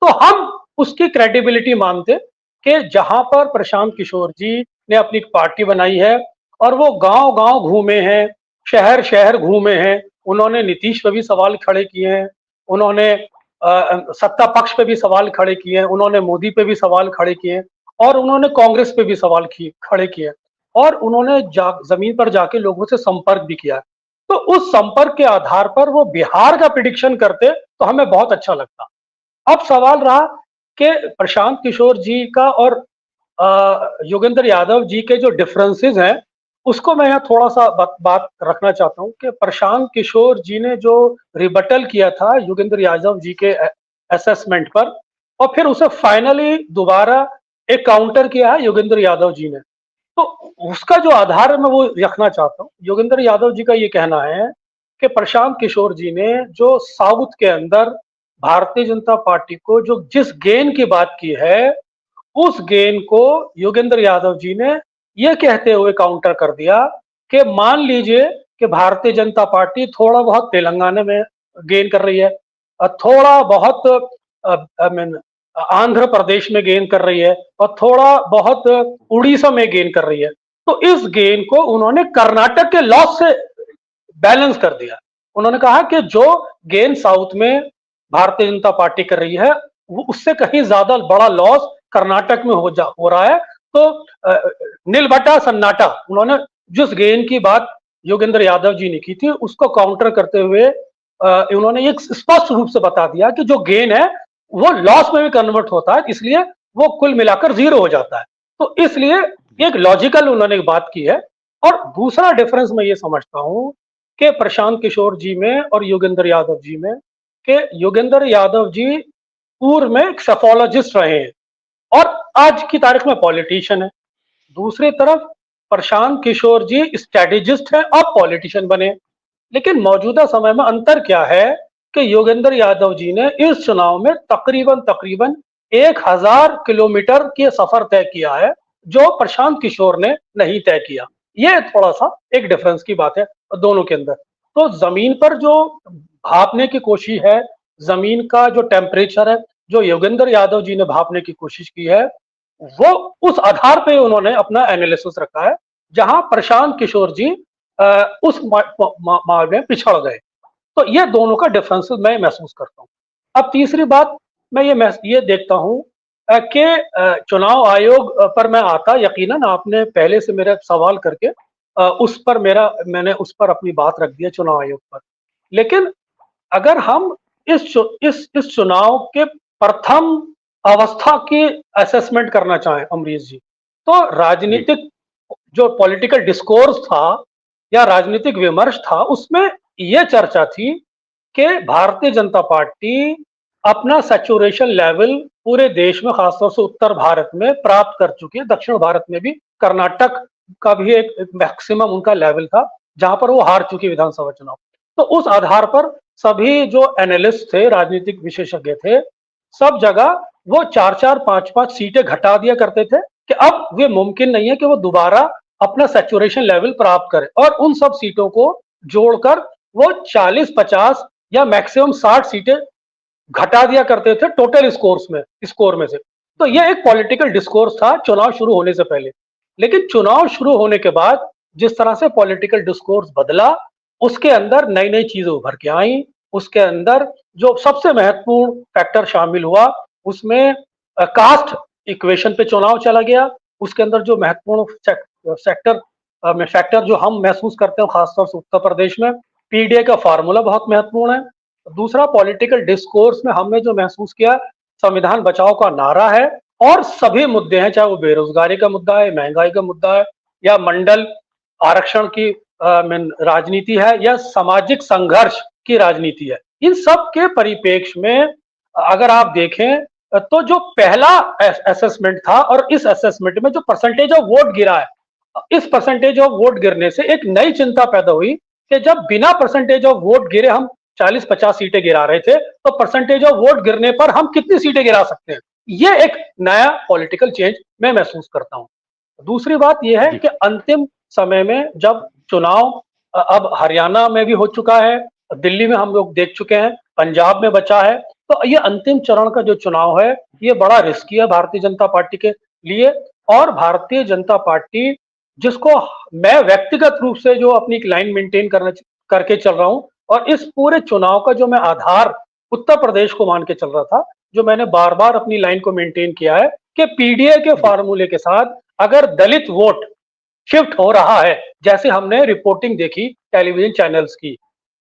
तो हम उसकी क्रेडिबिलिटी मानते कि जहां पर प्रशांत किशोर जी ने अपनी पार्टी बनाई है, और वो गांव गांव घूमे हैं, शहर शहर घूमे हैं, उन्होंने नीतीश पे भी सवाल खड़े किए हैं, उन्होंने सत्ता पक्ष पे भी सवाल खड़े किए हैं, उन्होंने मोदी पे भी सवाल खड़े किए हैं, और उन्होंने कांग्रेस पे भी सवाल खड़े किए, और उन्होंने जमीन पर जाके लोगों से संपर्क भी किया। तो उस संपर्क के आधार पर वो बिहार का प्रिडिक्शन करते तो हमें बहुत अच्छा लगता। अब सवाल रहा कि प्रशांत किशोर जी का और योगेंद्र यादव जी के जो डिफरेंसेस हैं, उसको मैं यहाँ थोड़ा सा बात रखना चाहता हूँ कि प्रशांत किशोर जी ने जो रिबटल किया था योगेंद्र यादव जी के असेसमेंट पर, और फिर उसे फाइनली दोबारा एक काउंटर किया है योगेंद्र यादव जी ने। तो उसका जो आधार मैं वो रखना चाहता हूँ। योगेंद्र यादव जी का ये कहना है कि प्रशांत किशोर जी ने जो साउथ के अंदर भारतीय जनता पार्टी को जो जिस गेन की बात की है, उस गेन को योगेंद्र यादव जी ने ये कहते हुए काउंटर कर दिया कि मान लीजिए कि भारतीय जनता पार्टी थोड़ा बहुत तेलंगाना में गेन कर रही है, थोड़ा बहुत आई मीन आंध्र प्रदेश में गेन कर रही है, और थोड़ा बहुत उड़ीसा में गेन कर रही है। तो इस गेन को उन्होंने कर्नाटक के लॉस से बैलेंस कर दिया। उन्होंने कहा कि जो गेन साउथ में भारतीय जनता पार्टी कर रही है, वो उससे कहीं ज्यादा बड़ा लॉस कर्नाटक में हो रहा है। तो नील बटा सन्नाटा, उन्होंने जिस गेन की बात योगेंद्र यादव जी ने की थी, उसको काउंटर करते हुए उन्होंने एक स्पष्ट रूप से बता दिया कि जो गेन है वो लॉस में भी कन्वर्ट होता है, इसलिए वो कुल मिलाकर जीरो हो जाता है। तो इसलिए एक लॉजिकल उन्होंने बात की है। और दूसरा डिफरेंस मैं ये समझता हूं कि प्रशांत किशोर जी में और योगेंद्र यादव जी में कि योगेंद्र यादव जी पूर्व में एक सेफोलॉजिस्ट रहे हैं और आज की तारीख में पॉलिटिशियन है। दूसरी तरफ प्रशांत किशोर जी स्ट्रेटेजिस्ट हैं और पॉलिटिशियन बने। लेकिन मौजूदा समय में अंतर क्या है कि योगेंद्र यादव जी ने इस चुनाव में तकरीबन 1000 किलोमीटर के सफर तय किया है, जो प्रशांत किशोर ने नहीं तय किया। ये थोड़ा सा एक डिफरेंस की बात है दोनों के अंदर। तो जमीन पर जो भापने की कोशिश है, जमीन का जो टेम्परेचर है, जो योगेंद्र यादव जी ने भापने की कोशिश की है, वो उस आधार पे उन्होंने अपना एनालिसिस रखा है, जहां प्रशांत किशोर जी उस मार्ग में पिछड़ गए। तो ये दोनों का डिफरेंस मैं महसूस करता हूँ। अब तीसरी बात मैं ये देखता हूँ कि चुनाव आयोग पर मैं आता, यकीनन आपने पहले से मेरा सवाल करके मैंने उस पर अपनी बात रख दी है चुनाव आयोग पर। लेकिन अगर हम इस चुनाव के प्रथम अवस्था की असेसमेंट करना चाहें अमरीश जी, तो राजनीतिक जो पॉलिटिकल डिस्कोर्स था या राजनीतिक विमर्श था, उसमें यह चर्चा थी कि भारतीय जनता पार्टी अपना सैचुरेशन लेवल पूरे देश में, खासतौर से उत्तर भारत में प्राप्त कर चुकी है। दक्षिण भारत में भी, कर्नाटक का भी एक मैक्सिमम उनका लेवल था जहां पर वो हार चुकी विधानसभा चुनाव। तो उस आधार पर सभी जो एनालिस्ट थे, राजनीतिक विशेषज्ञ थे, सब जगह वो 4-4, 5-5 सीटें घटा दिया करते थे कि अब वे मुमकिन नहीं है कि वो दोबारा अपना सैचुरेशन लेवल प्राप्त करे, और उन सब सीटों को जोड़कर वो 40-50 या मैक्सिमम 60 सीटें घटा दिया करते थे टोटल स्कोर में से। तो यह एक पॉलिटिकल डिस्कोर्स था चुनाव शुरू होने से पहले। लेकिन चुनाव शुरू होने के बाद जिस तरह से पॉलिटिकल डिस्कोर्स बदला, उसके अंदर नई नई चीजें उभर के आई। उसके अंदर जो सबसे महत्वपूर्ण फैक्टर शामिल हुआ, उसमें कास्ट इक्वेशन पे चुनाव चला गया। उसके अंदर जो महत्वपूर्ण फैक्टर जो हम महसूस करते हैं खासतौर से उत्तर प्रदेश में, पीडीए का फार्मूला बहुत महत्वपूर्ण है। दूसरा, पॉलिटिकल डिस्कोर्स में हमने जो महसूस किया, संविधान बचाओ का नारा है और सभी मुद्दे हैं, चाहे वो बेरोजगारी का मुद्दा है, महंगाई का मुद्दा है, या मंडल आरक्षण की राजनीति है, या सामाजिक संघर्ष की राजनीति है। इन सब के परिप्रेक्ष्य में अगर आप देखें तो जो पहला असेसमेंट था और इस असेसमेंट में जो परसेंटेज ऑफ वोट गिरा है, इस परसेंटेज ऑफ वोट गिरने से एक नई चिंता पैदा हुई कि जब बिना परसेंटेज ऑफ वोट गिरे हम 40-50 सीटें गिरा रहे थे, तो परसेंटेज ऑफ वोट गिरने पर हम कितनी सीटें गिरा सकते हैं। ये एक नया पॉलिटिकल चेंज मैं महसूस करता हूं। दूसरी बात यह है कि अंतिम समय में जब चुनाव अब हरियाणा में भी हो चुका है, दिल्ली में हम लोग देख चुके हैं, पंजाब में बचा है, तो ये अंतिम चरण का जो चुनाव है ये बड़ा रिस्की है भारतीय जनता पार्टी के लिए। और भारतीय जनता पार्टी, जिसको मैं व्यक्तिगत रूप से जो अपनी लाइन मेंटेन करके चल रहा हूं, और इस पूरे चुनाव का जो मैं आधार उत्तर प्रदेश को मान के चल रहा था, जो मैंने बार बार अपनी लाइन को मेंटेन किया है कि पीडीए के फार्मूले के साथ अगर दलित वोट शिफ्ट हो रहा है, जैसे हमने रिपोर्टिंग देखी टेलीविजन चैनल्स की,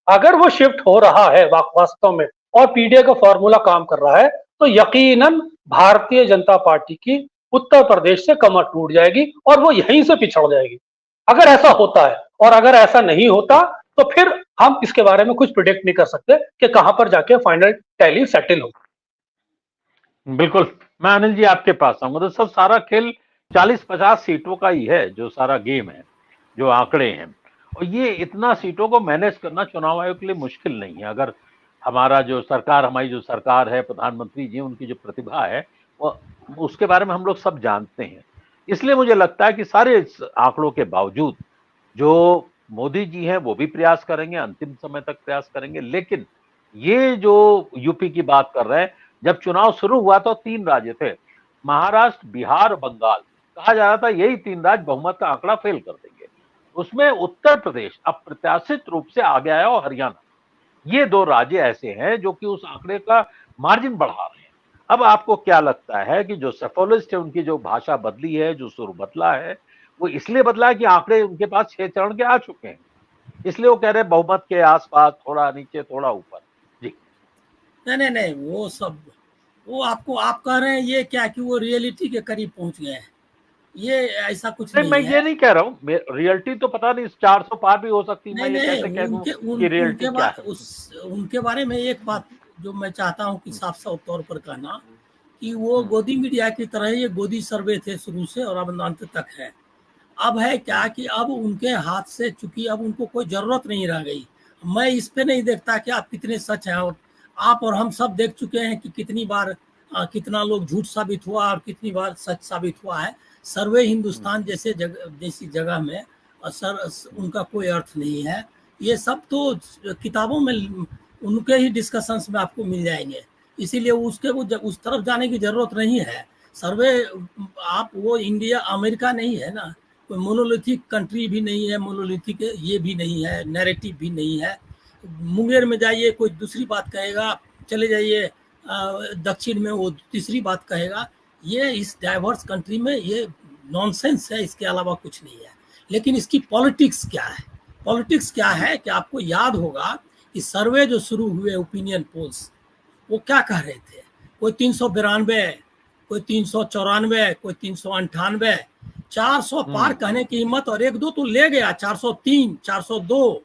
अगर वो शिफ्ट हो रहा है वास्तव में और पीडीए का फॉर्मूला काम कर रहा है, तो यकीनन भारतीय जनता पार्टी की उत्तर प्रदेश से कमर टूट जाएगी और वो यहीं से पिछड़ जाएगी। अगर ऐसा होता है, और अगर ऐसा नहीं होता तो फिर हम इसके बारे में कुछ प्रिडिक्ट नहीं कर सकते कि कहां पर जाके फाइनल टैली सेटल हो। बिल्कुल, मैं अनिल जी आपके पास आऊंगा। तो सब सारा खेल 40-50 सीटों का ही है, जो सारा गेम है, जो आंकड़े हैं, और ये इतना सीटों को मैनेज करना चुनाव आयोग के लिए मुश्किल नहीं है। अगर हमारी जो सरकार है, प्रधानमंत्री जी, उनकी जो प्रतिभा है, उसके बारे में हम लोग सब जानते हैं। इसलिए मुझे लगता है कि सारे आंकड़ों के बावजूद जो मोदी जी हैं वो भी प्रयास करेंगे, अंतिम समय तक प्रयास करेंगे। लेकिन ये जो यूपी की बात कर रहे हैं, जब चुनाव शुरू हुआ तो 3 राज्य थे, महाराष्ट्र, बिहार, बंगाल, कहा जा रहा था यही 3 राज्य बहुमत का आंकड़ा फेल कर देंगे। उसमें उत्तर प्रदेश अप्रत्याशित रूप से आगे आया, और हरियाणा, ये 2 राज्य ऐसे हैं जो कि उस आंकड़े का मार्जिन बढ़ा रहे हैं। अब आपको क्या लगता है कि जो सेफोलिस्ट है, उनकी जो भाषा बदली है, जो सुर बदला है, वो इसलिए बदला है कि आंकड़े उनके पास 6 चरण के आ चुके हैं, इसलिए वो कह रहे हैं बहुमत के आसपास, थोड़ा नीचे थोड़ा ऊपर? जी नहीं, वो सब वो आपको आप कह रहे हैं ये क्या कि वो रियलिटी के करीब पहुंच गए हैं, ये ऐसा कुछ नहीं मैं है। ये नहीं कह रहा हूँ, रियलिटी तो पता नहीं 400 पार भी हो सकती है। मैं ये कैसे कह दूं कि रियलिटी क्या है? उनके बारे में एक बात जो मैं चाहता हूं कि साफ साफ तौर पर कहना कि वो गोदी मीडिया की तरह ये गोदी सर्वे थे शुरू से और अब अंत तक है। अब है क्या कि अब उनके हाथ से, चूंकि अब उनको कोई जरूरत नहीं रह गई। मैं इस पे नहीं देखता कि आप कितने सच हैं, और आप और हम सब देख चुके हैं कि कितनी बार कितना लोग झूठ साबित हुआ और कितनी बार सच साबित हुआ है। सर्वे हिंदुस्तान जैसी जगह में उनका कोई अर्थ नहीं है। ये सब तो किताबों में उनके ही डिस्कशंस में आपको मिल जाएंगे, इसीलिए उस तरफ जाने की जरूरत नहीं है। सर्वे आप वो इंडिया अमेरिका नहीं है ना, कोई मोनोलिथिक कंट्री भी नहीं है, मोनोलिथिक ये भी नहीं है, नैरेटिव भी नहीं है। मुंगेर में जाइए कोई दूसरी बात कहेगा, चले जाइए दक्षिण में वो तीसरी बात कहेगा। ये इस डाइवर्स कंट्री में ये नॉनसेंस है, इसके अलावा कुछ नहीं है। लेकिन इसकी पॉलिटिक्स क्या है? पॉलिटिक्स क्या है कि आपको याद होगा कि सर्वे जो शुरू हुए ओपिनियन पोल्स, वो क्या कह रहे थे? कोई 392, कोई 394, कोई 398, 400 पार कहने की हिम्मत, और एक दो तो ले गया 403, 402।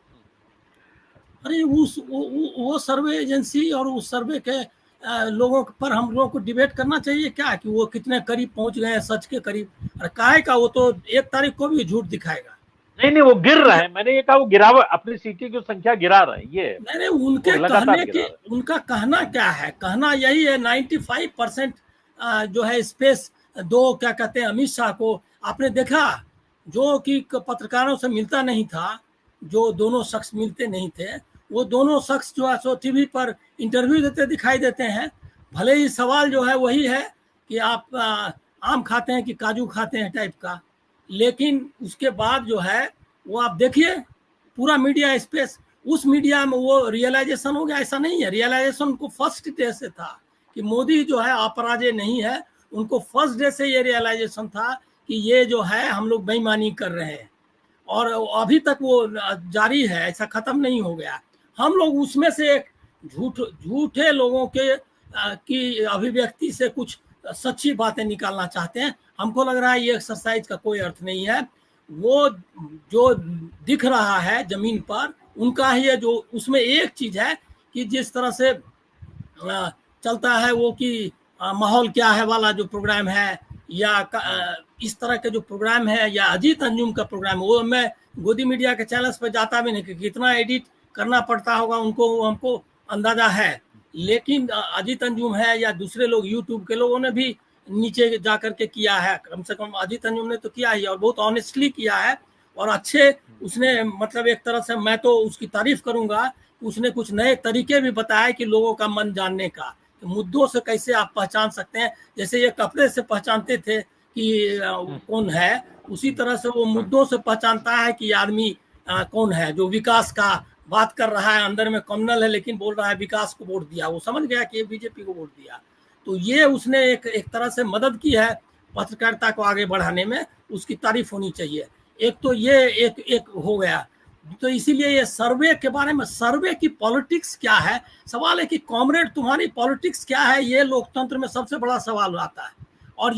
अरे वो सर्वे एजेंसी और उस सर्वे के लोगों पर हम लोगों को डिबेट करना चाहिए क्या कि वो कितने करीब पहुंच गए हैं सच के करीब? अरे काहे का, वो तो 1 तारीख को भी झूठ दिखाएगा। नहीं, वो गिर रहे हैं। मैंने ये कहा वो गिरावट, अपनी सीटें की संख्या गिरा रहे हैं। ये नहीं, उनका कहना क्या है? कहना यही है 95% जो है स्पेस दो, क्या कहते हैं, अमित शाह को आपने देखा जो कि पत्रकारों से मिलता नहीं था, जो दोनों शख्स मिलते नहीं थे, वो दोनों शख्स जो है सो टीवी पर इंटरव्यू देते दिखाई देते हैं। भले ही सवाल जो है वही है कि आप आम खाते हैं कि काजू खाते हैं टाइप का, लेकिन उसके बाद जो है वो आप देखिए पूरा मीडिया स्पेस, उस मीडिया में वो रियलाइजेशन हो गया। ऐसा नहीं है, रियलाइजेशन उनको फर्स्ट डे से था कि मोदी जो है अपराजय नहीं है। उनको फर्स्ट डे से ये रियलाइजेशन था कि ये जो है हम लोग बेईमानी कर रहे हैं, और अभी तक वो जारी है, ऐसा खत्म नहीं हो गया। हम लोग उसमें से एक झूठे लोगों के की अभिव्यक्ति से कुछ सच्ची बातें निकालना चाहते हैं। हमको लग रहा है ये एक्सरसाइज का कोई अर्थ नहीं है। वो जो दिख रहा है जमीन पर उनका ही है, जो उसमें एक चीज है कि जिस तरह से चलता है वो कि माहौल क्या है वाला जो प्रोग्राम है, या इस तरह के जो प्रोग्राम है, या अजीत अंजुम का प्रोग्राम, वो मैं गोदी मीडिया के चैनल्स पर जाता भी नहीं कि कितना एडिट करना पड़ता होगा उनको, हमको अंदाजा है। लेकिन अजीत अंजुम है या दूसरे लोग, यूट्यूब के लोगों ने भी नीचे जा करके किया है, कम से कम अजीत अंजुम ने तो किया ही, और बहुत ऑनेस्टली किया है, और अच्छे उसने, मतलब एक तरह से मैं तो उसकी तारीफ करूंगा, उसने कुछ नए तरीके भी बताए कि लोगों का मन जानने का, कि मुद्दों से कैसे आप पहचान सकते हैं। जैसे ये कपड़े से पहचानते थे कि कौन है, उसी तरह से वो मुद्दों से पहचानता है कि आदमी कौन है। जो विकास का बात कर रहा है, अंदर में कम्युनल है लेकिन बोल रहा है विकास को वोट दिया, वो समझ गया कि बीजेपी को वोट दिया। तो ये उसने एक तरह से मदद की है पत्रकारिता को आगे बढ़ाने में, उसकी तारीफ होनी चाहिए। एक तो ये एक हो गया। तो इसीलिए ये सर्वे के बारे में, सर्वे की पॉलिटिक्स क्या है, सवाल है कि कॉमरेड तुम्हारी पॉलिटिक्स क्या है, ये लोकतंत्र में सबसे बड़ा सवाल आता है। और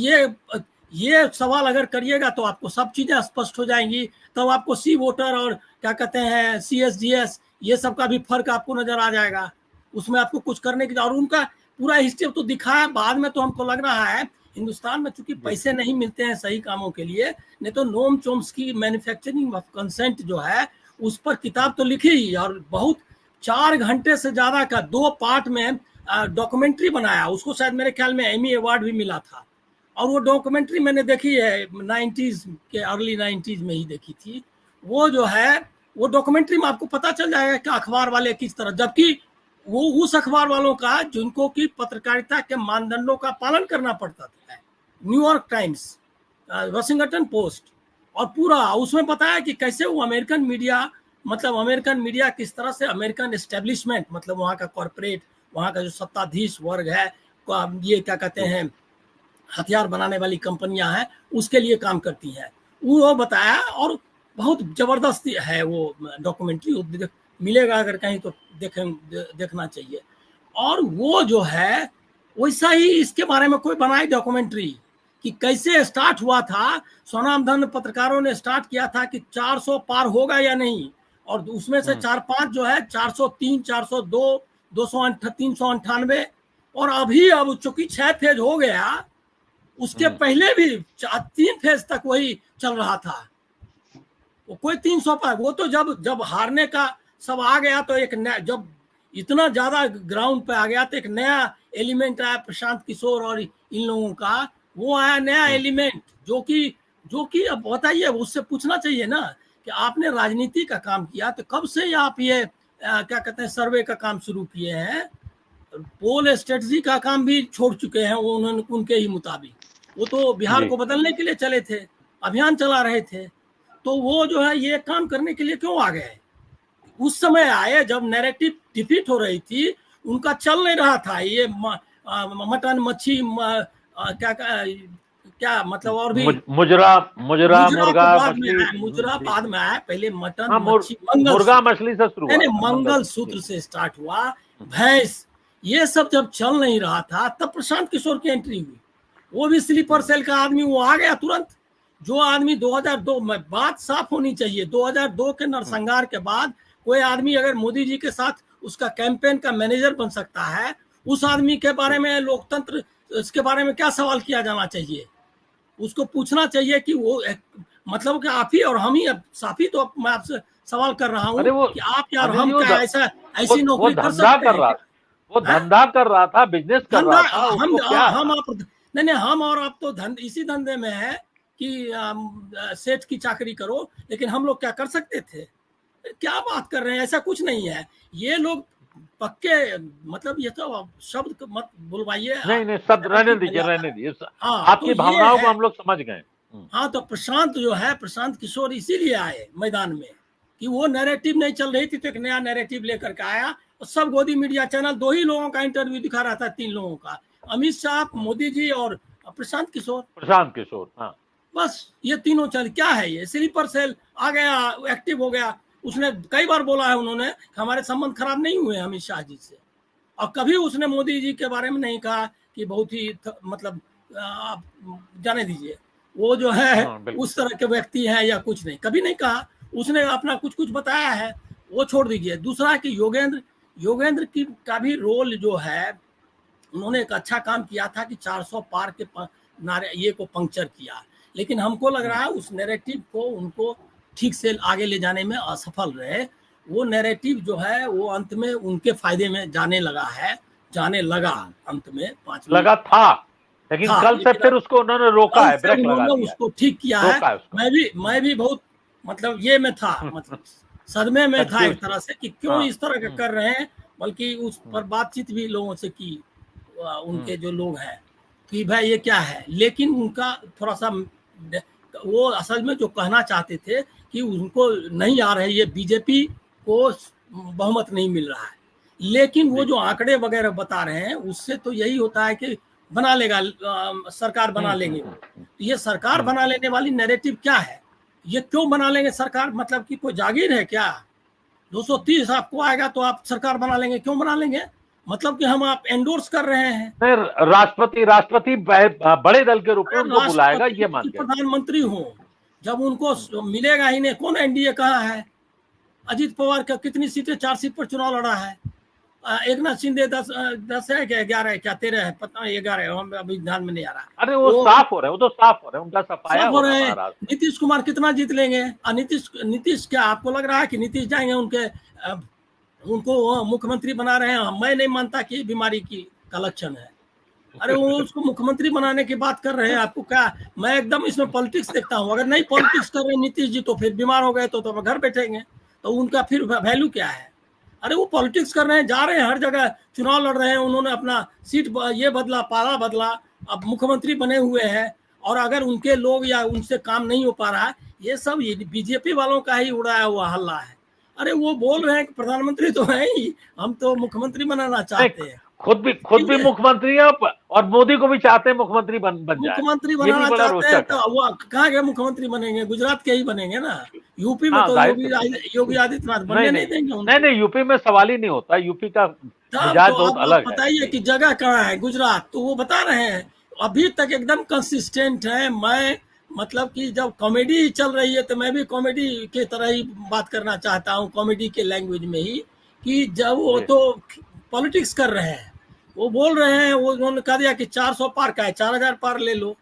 ये सवाल अगर करिएगा तो आपको सब चीजें स्पष्ट हो जाएंगी। तब आपको सी वोटर और क्या कहते हैं CSDS, ये सब का भी फर्क आपको नजर आ जाएगा। उसमें आपको कुछ करने की, और उनका पूरा हिस्ट्री तो दिखाया बाद में। तो हमको लग रहा है हिंदुस्तान में चूंकि पैसे नहीं मिलते हैं सही कामों के लिए, नहीं तो नोम चोम्स्की मैन्युफैक्चरिंग ऑफ कंसेंट जो है उस पर किताब तो लिखी ही, और बहुत 4 घंटे से ज्यादा का 2 पार्ट में डॉक्यूमेंट्री बनाया। उसको शायद मेरे ख्याल में एमी अवार्ड भी मिला था। और वो डॉक्यूमेंट्री मैंने देखी है 90s के, अर्ली 90s में ही देखी थी। वो जो है वो डॉक्यूमेंट्री में आपको पता चल जाएगा कि अखबार वाले किस तरह, जबकि वो उस अखबार वालों का जिनको की पत्रकारिता के मानदंडों का पालन करना पड़ता था। न्यूयॉर्क टाइम्स, वाशिंगटन पोस्ट, और पूरा उसमें बताया कि कैसे वो अमेरिकन मीडिया, मतलब अमेरिकन मीडिया किस तरह से अमेरिकन एस्टेब्लिशमेंट, मतलब वहाँ का कॉर्पोरेट, वहाँ का जो सत्ताधीश वर्ग है, ये क्या कहते हैं हथियार बनाने वाली कंपनियां हैं, उसके लिए काम करती हैं। वो बताया, और बहुत जबरदस्त है वो डॉक्यूमेंट्री। मिलेगा अगर कहीं तो देखना चाहिए। और वो जो है वैसा ही इसके बारे में कोई बनाई डॉक्यूमेंट्री कि कैसे स्टार्ट हुआ था। स्वनामधन्य पत्रकारों ने स्टार्ट किया था कि 400 पार होगा या नहीं, और उसमें से 4-5 जो है 403, 402, 398 और अभी अब चूंकि 6 फेज हो गया, उसके पहले भी 3 फेज तक वही चल रहा था। वो कोई 300 पार, वो तो जब हारने का सब आ गया तो एक नया, जब इतना ज्यादा ग्राउंड पे आ गया तो एक नया एलिमेंट आया प्रशांत किशोर और इन लोगों का, वो आया नया एलिमेंट जो कि अब बताइए, उससे पूछना चाहिए ना कि आपने राजनीति का काम किया तो कब से आप ये क्या कहते हैं सर्वे का काम शुरू किए हैं? पोल स्ट्रेटजी का काम भी छोड़ चुके हैं वो, उन्होंने उनके ही मुताबिक। वो तो बिहार को बदलने के लिए चले थे, अभियान चला रहे थे, तो वो जो है ये काम करने के लिए क्यों आ गए? उस समय आए जब नैरेटिव डिफीट हो रही थी, उनका चल नहीं रहा था ये मटन मच्छी क्या मतलब, और भी मुजरा मुर्गा मुजरा बाद में आया, पहले मटन मच्छी मुर्गा मछली से शुरू हुआ, मंगल सूत्र से स्टार्ट हुआ, भैंस, ये सब जब चल नहीं रहा था तब प्रशांत किशोर की एंट्री हुई। वो भी स्लीपर सेल का आदमी, वो आ गया तुरंत। जो आदमी 2002 में, बात साफ होनी चाहिए, 2002 के नरसंहार के बाद कोई आदमी अगर मोदी जी के साथ उसका कैंपेन का मैनेजर बन सकता है, उस आदमी के बारे में लोकतंत्र, इसके बारे में क्या सवाल किया जाना चाहिए? उसको पूछना चाहिए कि वो मतलब कि आप ही और हम ही, साफी तो मैं आपसे सवाल कर रहा हूँ कि आप यार हम क्या ऐसी नौकरी कर सकते हैं? वो धंधा कर रहा था, बिजनेस कर रहा था, हम आप नहीं, हम और आप तो इसी धंधे में है कि सेठ की चाकरी करो, लेकिन हम लोग क्या कर सकते थे? क्या बात कर रहे हैं? ऐसा कुछ नहीं है। ये लोग पक्के, मतलब ये तो शब्द मत बुलवाइए। नहीं शब्द रहने दीजिए। आपकी भावनाओं को हम लोग समझ गए। हाँ, तो प्रशांत जो है, प्रशांत किशोर इसीलिए आए मैदान में कि वो नैरेटिव नहीं चल रही थी तो एक नया नैरेटिव लेकर के आया। और सब गोदी मीडिया चैनल 2 ही लोगों का इंटरव्यू दिखा रहा था, 3 लोगों का, अमित शाह, मोदी जी और प्रशांत किशोर। हाँ, बस ये तीनों चल। क्या है ये? स्लीपर सेल आ गया, एक्टिव हो गया। उसने कई बार बोला है उन्होंने हमारे संबंध खराब नहीं हुए अमित शाह जी से, और कभी उसने मोदी जी के बारे में नहीं कहा कि बहुत ही मतलब आप जाने दीजिए वो जो है उस तरह के व्यक्ति हैं या कुछ नहीं, कभी नहीं कहा। उसने अपना कुछ बताया है, वो छोड़ दीजिए। दूसरा कि योगेंद्र की का भी रोल जो है, उन्होंने एक अच्छा काम किया था कि 400 पार के नारे ये को पंक्चर किया, लेकिन हमको लग रहा है उस नैरेटिव को उनको ठीक से आगे ले जाने में असफल रहे। वो नैरेटिव जो है वो अंत में उनके फायदे में जाने लगा अंत में 5 लगा था, लेकिन कल से फिर उसको उन्होंने रोका है, ब्रेक लगा दिया, उसको ठीक किया है। मैं भी बहुत मतलब ये में था, मतलब सदमे में था एक तरह से कि क्यों इस तरह का कर रहे हैं। बल्कि उस पर बातचीत भी लोगों से की, उनके जो लोग हैं, कि भाई ये क्या है। लेकिन उनका थोड़ा सा वो असल में जो कहना चाहते थे कि उनको नहीं आ रही है, बीजेपी को बहुमत नहीं मिल रहा है। लेकिन वो जो आंकड़े वगैरह बता रहे हैं उससे तो यही होता है कि बना लेगा, सरकार बना लेंगे। तो ये सरकार बना लेने वाली नैरेटिव क्या है? ये क्यों बना लेंगे सरकार? मतलब कि कोई जागीर है क्या? 230 आपको आएगा तो आप सरकार बना लेंगे? क्यों बना लेंगे? मतलब कि हम आप एंडोर्स कर रहे हैं। राष्ट्रपति बड़े दल के रूप में उनको बुलाएगा, ये मान के प्रधानमंत्री हो, जब उनको मिलेगा ही नहीं। कौन एनडीए कहाँ है? अजीत पवार का कितनी सीटें, 4 सीट पर चुनाव लड़ा है। एक नाथ शिंदे 10 है क्या, 11 है क्या, 13 है, पता नहीं 11 है, अभी ध्यान में नहीं आ रहा। अरे वो साफ हो रहे हैं, वो तो साफ हो रहे हैं, उनका सफाया हो रहा है। नीतीश कुमार कितना जीत लेंगे? नीतीश क्या आपको लग रहा है कि नीतीश जाएंगे उनको मुख्यमंत्री बना रहे हैं? मैं नहीं मानता कि बीमारी का लक्षण है। अरे वो उसको मुख्यमंत्री बनाने की बात कर रहे हैं, आपको क्या? मैं एकदम इसमें पॉलिटिक्स देखता हूँ। अगर नहीं पॉलिटिक्स कर रहे नीतीश जी तो फिर बीमार हो गए तो घर बैठेंगे, तो उनका फिर वैल्यू क्या है? अरे वो पॉलिटिक्स कर रहे हैं, जा रहे हैं हर जगह चुनाव लड़ रहे हैं। उन्होंने अपना सीट ये बदला, पाला बदला, अब मुख्यमंत्री बने हुए हैं। और अगर उनके लोग या उनसे काम नहीं हो पा रहा है, ये सब बीजेपी वालों का ही उड़ाया हुआ हल्ला है। अरे वो बोल रहे हैं कि प्रधानमंत्री तो है ही, हम तो मुख्यमंत्री बनाना चाहते हैं। खुद भी मुख्यमंत्री है और मोदी को भी चाहते हैं मुख्यमंत्री बन जाए, मुख्यमंत्री बनाना चाहते हैं। तो वो कहाँ के मुख्यमंत्री बनेंगे? गुजरात के ही बनेंगे ना। यूपी में तो योगी आदित्यनाथ बनने नहीं देंगे। नहीं, यूपी में सवाल ही नहीं होता। यूपी का मिजाज बहुत अलग है। बताइए कि जगह कहाँ है? गुजरात। तो वो बता रहे हैं अभी तक एकदम कंसिस्टेंट है। मैं मतलब कि जब कॉमेडी चल रही है तो मैं भी कॉमेडी के तरह ही बात करना चाहता हूँ, कॉमेडी के लैंग्वेज में ही, कि जब वो तो पॉलिटिक्स कर रहे हैं, वो बोल रहे हैं, वो उन्होंने कह दिया कि 400 पार का है, 4000 पार ले लो।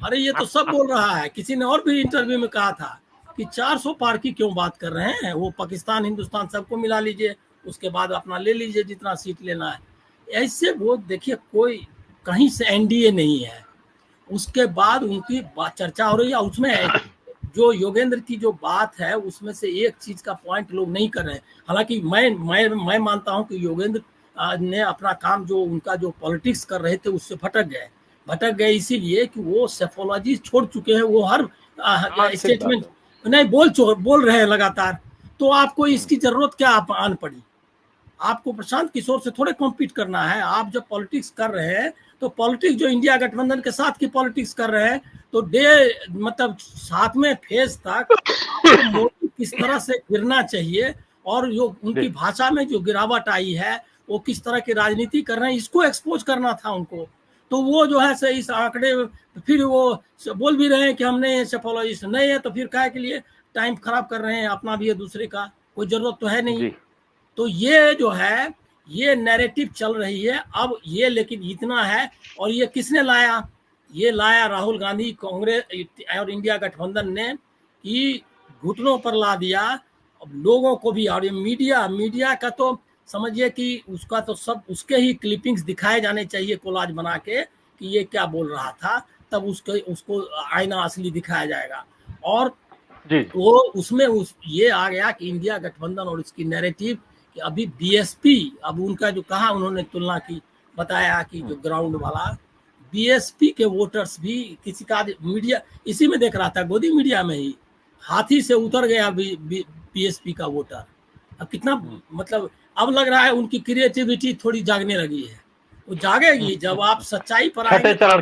अरे ये तो सब बोल रहा है। किसी ने और भी इंटरव्यू में कहा था कि 400 पार की क्यों बात कर रहे हैं, वो पाकिस्तान हिंदुस्तान सबको मिला लीजिए, उसके बाद अपना ले लीजिए जितना सीट लेना है। ऐसे वो देखिए कोई कहीं से एनडीए नहीं है। उसके बाद उनकी चर्चा हो रही है, उसमें जो योगेंद्र की जो बात है उसमें से एक चीज का पॉइंट लोग नहीं कर रहे हैं। हालांकि मैं मानता हूं कि योगेंद्र ने अपना काम जो उनका जो पॉलिटिक्स कर रहे थे उससे भटक गए इसीलिए कि वो सेफोलॉजी छोड़ चुके हैं। वो हर स्टेटमेंट नहीं बोल रहे हैं लगातार। तो आपको इसकी जरूरत क्या आन पड़ी? आपको प्रशांत किशोर से थोड़े कॉम्पीट करना है। आप जब पॉलिटिक्स कर रहे हैं तो पॉलिटिक्स जो इंडिया गठबंधन के साथ की पॉलिटिक्स कर रहे हैं, तो मतलब 7वें फेज तक मोदी किस तरह से गिरना चाहिए और जो उनकी भाषा में जो गिरावट आई है वो किस तरह की राजनीति कर रहे हैं, इसको एक्सपोज करना था उनको। तो वो जो है इस आंकड़े फिर वो बोल भी रहे हैं कि हमने सेफोलॉजिस्ट नहीं है, तो फिर क्या के लिए टाइम खराब कर रहे हैं अपना भी है, दूसरे का कोई जरूरत तो है नहीं। तो ये जो है ये नैरेटिव चल रही है अब ये, लेकिन इतना है। और ये किसने लाया? ये लाया राहुल गांधी, कांग्रेस और इंडिया गठबंधन ने, कि घुटनों पर ला दिया अब लोगों को भी। और ये मीडिया का तो समझिए कि उसका तो सब उसके ही क्लिपिंग्स दिखाए जाने चाहिए कोलाज बना के कि ये क्या बोल रहा था, तब उसको आईना असली दिखाया जाएगा। और वो उसमें ये आ गया कि इंडिया गठबंधन और इसकी नैरेटिव कि अभी बीएसपी, अब उनका जो कहा उन्होंने तुलना की, बताया कि जो ग्राउंड वाला बीएसपी के वोटर्स भी किसी का मीडिया इसी में देख रहा था, गोदी मीडिया में ही हाथी से उतर गया बीएसपी का वोटर। अब कितना मतलब अब लग रहा है उनकी क्रिएटिविटी थोड़ी जागने लगी है। वो जागेगी जब आप सच्चाई पर आएंगे। छठे चरण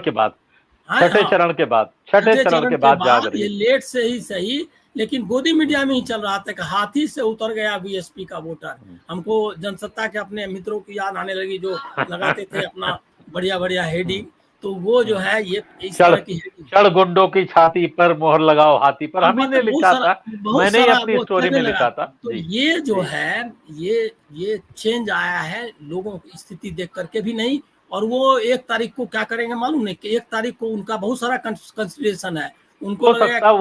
के बाद जाग रही है। ये लेट से ही सही, लेकिन गोदी मीडिया में ही चल रहा था कि हाथी से उतर गया बीएसपी का वोटर। हमको जनसत्ता के अपने मित्रों की याद आने लगी जो लगाते थे अपना बढ़िया हेडिंग। तो वो जो है ये इस तरह की चढ़ गुंडों की छाती पर मोहर लगाओ हाथी पर, हम ही ने लिखा था, मैंने अपनी स्टोरी में लिखा था। तो ये जो है ये चेंज आया है लोगों की स्थिति देख करके भी नहीं। और वो 1 तारीख को क्या करेंगे मालूम नहीं कि 1 तारीख को उनका बहुत सारा कंस्पिरेशन है। उनको लगता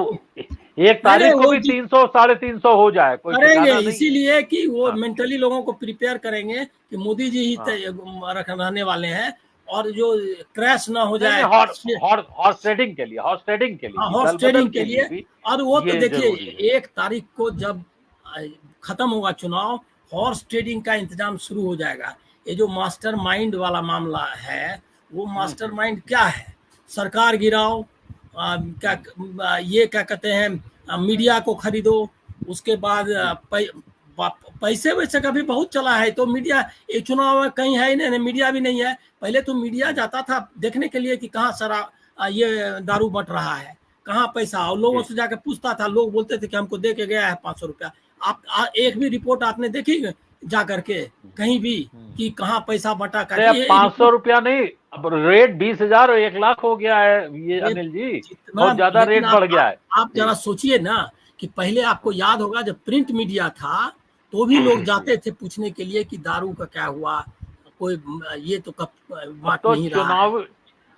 1 तारीख को भी 300 350 हो जाए, कोई करेंगे इसीलिए कि वो मेंटली लोगों को प्रिपेयर करेंगे कि मोदी जी ही रहने वाले हैं और जो क्रैश ना हो जाए हॉर्स ट्रेडिंग के लिए। और वो तो देखिए 1 तारीख को जब खत्म होगा चुनाव, हॉर्स ट्रेडिंग का इंतजाम शुरू हो जाएगा। ये जो मास्टरमाइंड वाला मामला है, वो मास्टरमाइंड क्या है? सरकार गिराओ, ये क्या कहते हैं मीडिया को खरीदो, उसके बाद पैसे वैसे का भी बहुत चला है। तो मीडिया ये चुनाव में कहीं है ही नहीं, मीडिया भी नहीं है। पहले तो मीडिया जाता था देखने के लिए कि कहाँ सारा ये दारू बट रहा है, कहाँ पैसा, और लोगों से जाकर पूछता था। लोग बोलते थे कि हमको दे के गया है 500 रुपया। आप एक भी रिपोर्ट आपने देखी जा करके कहीं भी कि कहाँ पैसा बटा कर? 500 रुपया नहीं, अब रेट 20,000 और 1 लाख हो गया है ये अनिल जी, बहुत ज्यादा रेट बढ़ गया है। आप जरा सोचिए ना कि पहले आपको याद होगा जब प्रिंट मीडिया था तो भी लोग जाते थे पूछने के लिए कि दारू का क्या हुआ, कोई ये तो बात नहीं रहा।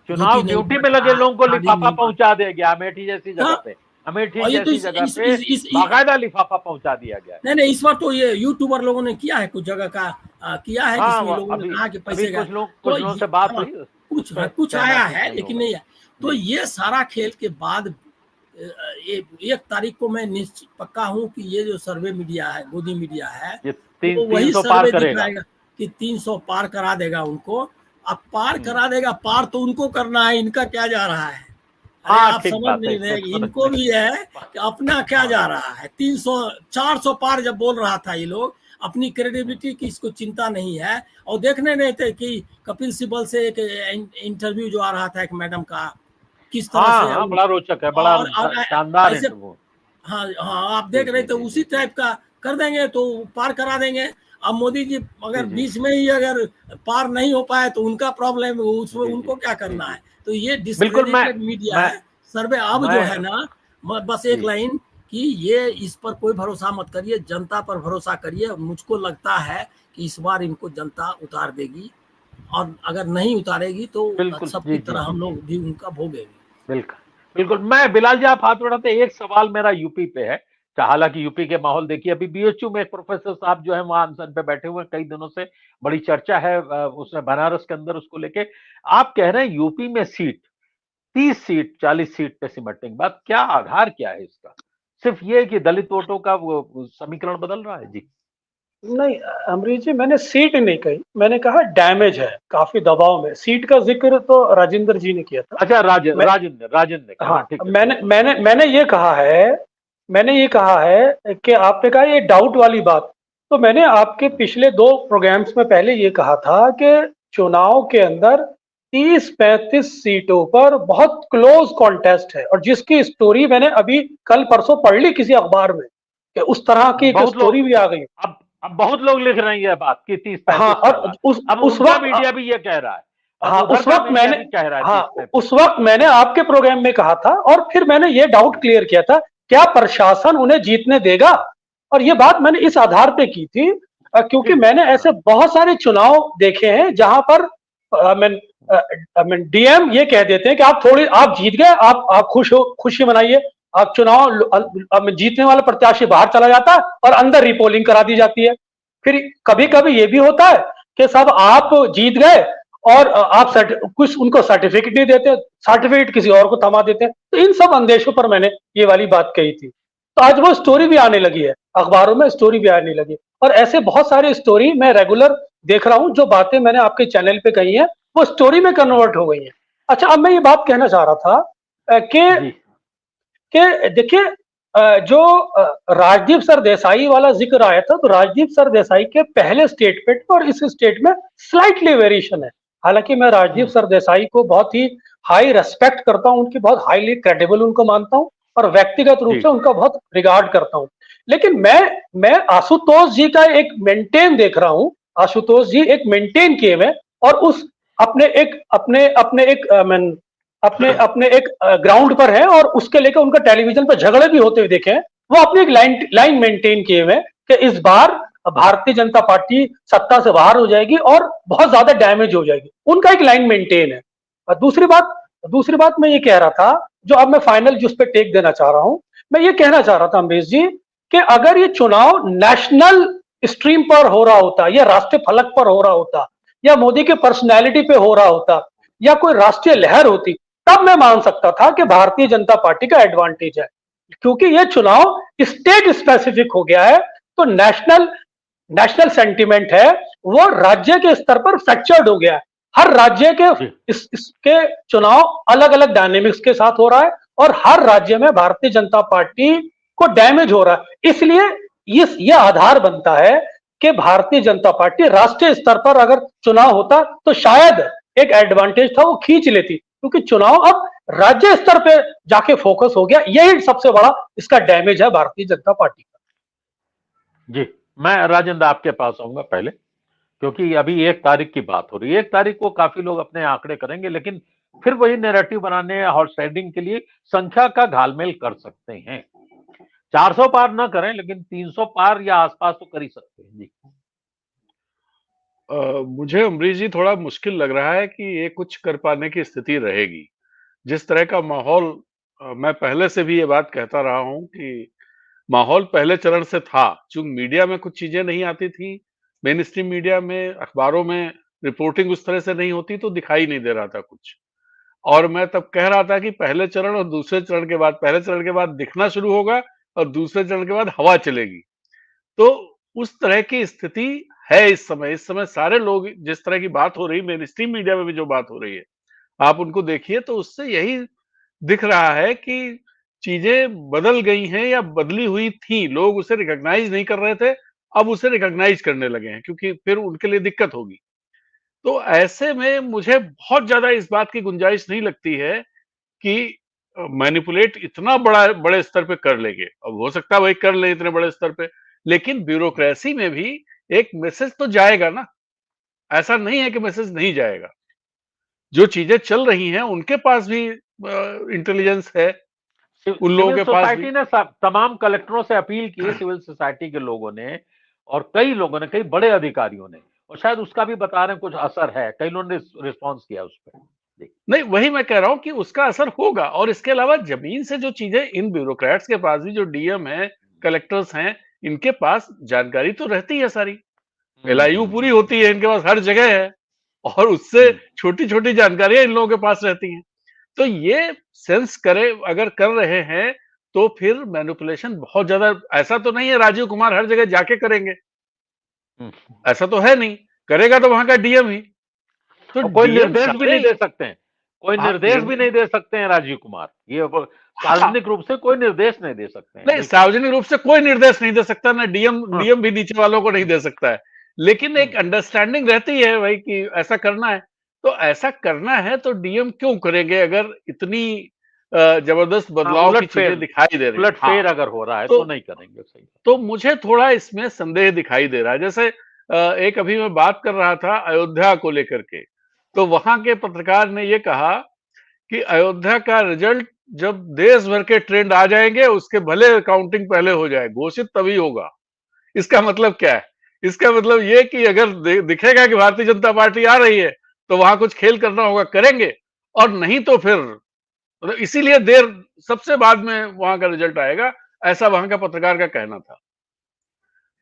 चुनाव ड्यूटी में लगे लोगों को लिफाफा पहुंचा दिया गया। अमेठी जैसी जगह पे बाकायदा लिफाफा पहुंचा दिया गया। नहीं इस बार तो ये यूट्यूबर लोगों ने किया है, कुछ जगह का किया है जिसमें लोगों ने कहा कि पैसे कुछ लोगों से बात हुई, कुछ आया है लेकिन नहीं है। तो ये सारा खेल के बाद 1 तारीख को मैं निश्चित पक्का हूं कि ये जो सर्वे मीडिया है, गोदी मीडिया है, तो वही सर्वे दिखाएगा कि 300 पार करा देगा उनको। अब पार करा देगा, पार तो उनको करना है, इनका क्या जा रहा है? आप समझ नहीं रहे, इनको भी है कि अपना क्या जा रहा है। 300 400 पार जब बोल रहा था ये लोग, अपनी क्रेडिबिलिटी की इसको चिंता नहीं है। और देखने नहीं थे कि कपिल सिब्बल से एक इंटरव्यू जो आ रहा था एक मैडम का, किस तरह से बड़ा रोचक है, बड़ा शानदार है वो। हाँ आप देख रहे थे, उसी टाइप का कर देंगे तो पार करा देंगे। अब मोदी जी अगर बीच में ही अगर पार नहीं हो पाए तो उनका प्रॉब्लम है, उसमें उनको क्या करना है। तो ये डिस्क्रेडिटेड मीडिया है सर्वे। अब जो है ना, बस एक लाइन कि ये इस पर कोई भरोसा मत करिए, जनता पर भरोसा करिए। मुझको लगता है कि इस बार इनको जनता उतार देगी, और अगर नहीं उतारेगी तो बिल्कुल, सबकी जी, तरह जी, हम जी। लोग भी उनका भोगेंगे। बिल्कुल, बिल्कुल। मैं बिलाल जी, आप हाथ बढ़ाते, एक सवाल मेरा यूपी पे है। हालांकि यूपी के माहौल देखिए, अभी बीएचयू में एक प्रोफेसर साहब जो है वहां अनशन पे बैठे हुए हैं, कई दिनों से बड़ी चर्चा है उसमें बनारस के अंदर उसको लेके। आप कह रहे हैं यूपी में सीट 30 सीट 40 सीट पे सिमटने के बाद, क्या आधार क्या है इसका? सिर्फ ये कि दलित वोटों का वो समीकरण बदल रहा है? जी। नहीं अमरीश जी, मैंने सीट नहीं कही, मैंने कहा डैमेज है काफी दबाव में। सीट का जिक्र तो राजेंद्र जी ने किया था। अच्छा, मैं राजेंद्र ने कहा, हाँ, हाँ, ठीक है, मैंने ठीक है। मैंने मैंने ये कहा है कि आपने कहा ये डाउट वाली बात, तो मैंने आपके पिछले 2 प्रोग्राम्स में पहले ये कहा था कि चुनाव के अंदर 30-35 सीटों पर बहुत क्लोज कॉन्टेस्ट है, और जिसकी स्टोरी मैंने अभी कल परसों पढ़ ली किसी अखबार में कि उस तरह की एक बहुत स्टोरी लोग, भी आ गई। अब बहुत लोग लिख रहे हैं ये बात कि 30-35 हाँ, चल रहा और है। अब उस उनका वक्त मीडिया भी ये कह रहा है, अब हाँ उधर उस का वक्त मीडिया मैंने भी कह रहा है हाँ 30-35। उस वक्त मैंने आपके प्रोग्राम में कहा था, और फिर मैंने ये डाउट क्लियर किया था, क्या प्रशासन उन्हें जीतने देगा? और ये बात मैंने इस आधार पे की थी क्योंकि ठीक, मैंने ऐसे बहुत सारे चुनाव देखे हैं जहां पर डीएम ये कह देते हैं कि आप जीत गए, आप खुशी मनाइए, आप जीतने वाला प्रत्याशी बाहर चला जाता है और अंदर रिपोलिंग करा दी जाती है। फिर कभी कभी ये भी होता है कि साहब आप जीत गए और आप कुछ उनको सर्टिफिकेट नहीं देते, सर्टिफिकेट किसी और को थमा देते हैं। तो इन सब अंदेशों पर मैंने ये वाली बात कही थी। तो आज वो स्टोरी भी आने लगी है, अखबारों में स्टोरी भी आने लगी, और ऐसे बहुत सारे स्टोरी मैं रेगुलर देख रहा हूं। जो बातें मैंने आपके चैनल पे कही हैं वो स्टोरी में कन्वर्ट हो गई हैं। अच्छा, अब मैं ये बात कहना चाह रहा था जी, कि देखिए जो राजदीप सरदेसाई वाला जिक्र आया था, तो राजदीप सरदेसाई के पहले स्टेटमेंट और इस स्टेटमेंट स्लाइटली वेरिएशन है। हालांकि मैं राजदीप सरदेसाई को बहुत ही हाई रेस्पेक्ट करता हूं, उनकी बहुत हाईली क्रेडिबल उनको मानता हूं, और व्यक्तिगत रूप से उनका बहुत रिगार्ड करता हूं। लेकिन मैं आशुतोष जी का एक मेंटेन देख रहा हूं। आशुतोष जी एक मेंटेन किए हुए, और उस अपने एक अपने अपने एक अपने अपने एक ग्राउंड पर है, और उसके लेकर उनका टेलीविजन पर झगड़े भी होते हुए देखे हैं। वो अपनी एक लाइन मेंटेन किए हुए कि इस बार भारतीय जनता पार्टी सत्ता से बाहर हो जाएगी और बहुत ज्यादा डैमेज हो जाएगी, उनका एक लाइन मेंटेन है। और दूसरी बात मैं ये कह रहा था, जो अब मैं फाइनल जिस पे टेक देना चाह रहा हूं, मैं ये कहना चाह रहा था अमरीश जी कि अगर ये चुनाव नेशनल स्ट्रीम पर हो रहा होता, या राष्ट्रीय फलक पर हो रहा होता, या मोदी के पर्सनैलिटी पे हो रहा होता, या कोई राष्ट्रीय लहर होती, तब मैं मान सकता था कि भारतीय जनता पार्टी का एडवांटेज है। क्योंकि यह चुनाव स्टेट स्पेसिफिक हो गया है, तो नेशनल सेंटिमेंट है वो राज्य के स्तर पर फ्रैक्चर्ड हो गया है। हर राज्य के इसके चुनाव अलग अलग डायनेमिक्स के साथ हो रहा है, और हर राज्य में भारतीय जनता पार्टी को डैमेज हो रहा है। इसलिए यह आधार बनता है कि भारतीय जनता पार्टी राष्ट्रीय स्तर पर अगर चुनाव होता तो शायद एक एडवांटेज था वो खींच लेती, क्योंकि चुनाव अब राज्य स्तर पे जाके फोकस हो गया। यही सबसे बड़ा इसका डैमेज है भारतीय जनता पार्टी का। जी, मैं राजेंद्र आपके पास आऊंगा पहले, क्योंकि अभी 1 तारीख की बात हो रही है। 1 तारीख को काफी लोग अपने आंकड़े करेंगे, लेकिन फिर वही नैरेटिव बनाने हॉर्स राइडिंग के लिए संख्या का घालमेल कर सकते हैं। 400 पार ना करें, लेकिन 300 पार या आसपास तो कर ही सकते हैं। जी। मुझे अमरीश जी थोड़ा मुश्किल लग रहा है कि ये कुछ कर पाने की स्थिति रहेगी। जिस तरह का माहौल, मैं पहले से भी ये बात कहता रहा हूं कि माहौल पहले चरण से था। चूंकि मीडिया में कुछ चीजें नहीं आती थी, मेन स्ट्रीम मीडिया में, अखबारों में रिपोर्टिंग उस तरह से नहीं होती, तो दिखाई नहीं दे रहा था कुछ। और मैं तब कह रहा था कि पहले चरण और दूसरे चरण के बाद, पहले चरण के बाद दिखना शुरू होगा और दूसरे चरण के बाद हवा चलेगी। तो उस तरह की स्थिति है इस समय। इस समय सारे लोग, जिस तरह की बात हो रही है, मेन स्ट्रीम मीडिया में भी जो बात हो रही है, आप उनको देखिए तो उससे यही दिख रहा है कि चीजें बदल गई हैं या बदली हुई थी। लोग उसे रिकॉग्नाइज नहीं कर रहे थे, अब उसे रिकॉग्नाइज करने लगे हैं, क्योंकि फिर उनके लिए दिक्कत होगी। तो ऐसे में मुझे बहुत ज्यादा इस बात की गुंजाइश नहीं लगती है कि मैनिपुलेट इतना बड़े स्तर पे कर लेंगे। अब हो सकता है वही कर ले इतने बड़े स्तर पे, लेकिन ब्यूरोक्रेसी में भी एक मैसेज तो जाएगा ना। ऐसा नहीं है कि मैसेज नहीं जाएगा। जो चीजें चल रही हैं उनके पास भी इंटेलिजेंस है। उन लोगों के पास सोसाइटी ने तमाम कलेक्टरों से अपील की है, सिविल सोसाइटी के लोगों ने और कई लोगों ने, कई बड़े अधिकारियों ने, और शायद उसका भी बता रहे हैं कुछ असर है, कई लोगों ने रिस्पॉन्स किया उस पर। नहीं, वही मैं कह रहा हूं कि उसका असर होगा। और इसके अलावा जमीन से जो चीजें इन ब्यूरोक्रेट्स के पास भी, जो डीएम है, कलेक्टर्स हैं, इनके पास जानकारी तो रहती है सारी, एलआईयू पूरी होती है इनके पास, हर जगह है, और उससे छोटी छोटी जानकारियां इन लोगों के पास रहती हैं। तो ये सेंस करे अगर कर रहे हैं तो फिर मैनिपुलेशन बहुत ज्यादा, ऐसा तो नहीं है राजीव कुमार हर जगह जाके करेंगे, ऐसा तो है नहीं, करेगा तो वहां का डीएम ही। तो कोई डीएम निर्देश भी नहीं दे सकते हैं, कोई हाँ, निर्देश भी नहीं दे सकते हैं राजीव कुमार, ये सार्वजनिक रूप से कोई निर्देश नहीं दे सकते हैं। नहीं, सार्वजनिक रूप से कोई निर्देश नहीं दे सकता, ना डीएम भी नीचे वालों को नहीं दे सकता है, लेकिन एक अंडरस्टैंडिंग रहती है भाई कि ऐसा करना है। तो ऐसा करना है तो डीएम क्यों करेंगे अगर इतनी जबरदस्त बदलाव की चीजें दिखाई दे रही है। उलटफेर अगर हो रहा है तो नहीं करेंगे। सही। तो मुझे थोड़ा इसमें संदेह दिखाई दे रहा है। जैसे एक अभी मैं बात कर रहा था अयोध्या को लेकर के, तो वहां के पत्रकार ने ये कहा कि अयोध्या का रिजल्ट जब देश भर के ट्रेंड आ जाएंगे, उसके भले काउंटिंग पहले हो जाए, घोषित तभी होगा। इसका मतलब क्या है? इसका मतलब ये कि अगर दिखेगा कि भारतीय जनता पार्टी आ रही है तो वहां कुछ खेल करना होगा, करेंगे, और नहीं तो फिर मतलब इसीलिए देर, सबसे बाद में वहां का रिजल्ट आएगा, ऐसा वहां का पत्रकार का कहना था।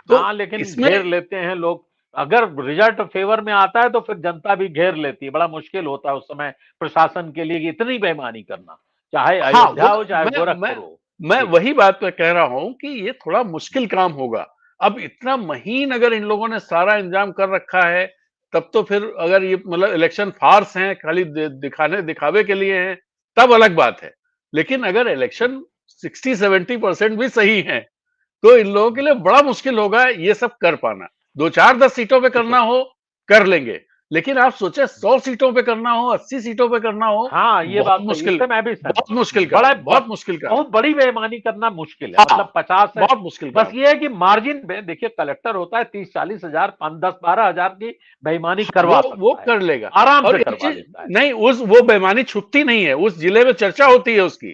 तो हाँ, लेकिन घेर लेते हैं लोग, अगर रिजल्ट फेवर में आता है तो फिर जनता भी घेर लेती है, बड़ा मुश्किल होता है उस समय प्रशासन के लिए कि इतनी बेईमानी करना, चाहे अयोध्या हो चाहे गोरखपुर हो। मैं वही बात मैं कह रहा हूं कि ये थोड़ा मुश्किल काम होगा। अब इतना महीन अगर इन लोगों ने सारा इंतजाम कर रखा है, तब तो फिर अगर ये मतलब इलेक्शन फार्स हैं, खाली दिखावे के लिए हैं, तब अलग बात है। लेकिन अगर इलेक्शन 60-70% भी सही है तो इन लोगों के लिए बड़ा मुश्किल होगा ये सब कर पाना। 2-4-10 सीटों पे करना हो कर लेंगे, लेकिन आप सोचे 100 सीटों पे करना हो, 80 सीटों पे करना हो, हाँ, ये बात मुश्किल, मैं भी बहुत मुश्किल का, बहुत मुश्किल का, बहुत बड़ी बेईमानी करना मुश्किल है। मतलब 50 है, बहुत मुश्किल। बस ये है कि मार्जिन में देखिए, कलेक्टर होता है 30-40 हजार, 5-10-12 हजार की बेईमानी करवा सकता है, वो कर लेगा आराम से करवा लेता है। नहीं, वो बेईमानी छुपती नहीं है, उस जिले में चर्चा होती है उसकी।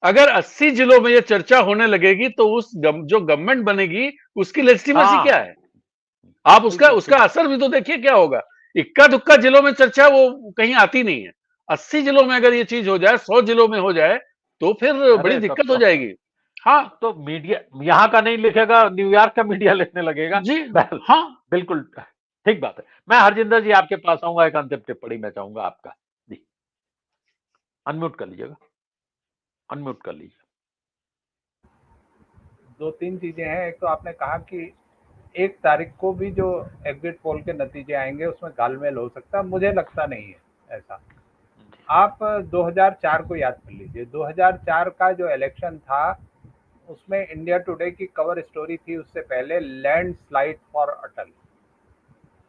अगर 80 जिलों में ये चर्चा होने लगेगी तो जो गवर्नमेंट बनेगी उसकी लेजिटिमेसी क्या है? आप उसका असर भी तो देखिए क्या होगा। इक्का दुक्का जिलों में चर्चा वो कहीं आती नहीं है। 80 जिलों में अगर ये चीज हो जाए, 100 जिलों में हो जाए, तो फिर बड़ी दिक्कत हो जाएगी। हाँ, तो मीडिया यहाँ का नहीं लिखेगा, न्यूयॉर्क का मीडिया लिखने लगेगा जी। हाँ, बिल्कुल ठीक बात है। मैं हरजिंदर जी आपके पास आऊंगा, एक अंतिम टिप्पणी मैं चाहूंगा आपका जी। अनम्यूट कर लीजिएगा, अनम्यूट कर लीजिए। 2-3 चीजें हैं। एक तो आपने कहा कि 1 तारीख को भी जो एग्जिट पोल के नतीजे आएंगे उसमें गालमेल हो सकता है, मुझे लगता नहीं है ऐसा। आप 2004 को याद कर लीजिए, 2004 का जो इलेक्शन था उसमें इंडिया टुडे की कवर स्टोरी थी उससे पहले, लैंडस्लाइड फॉर अटल।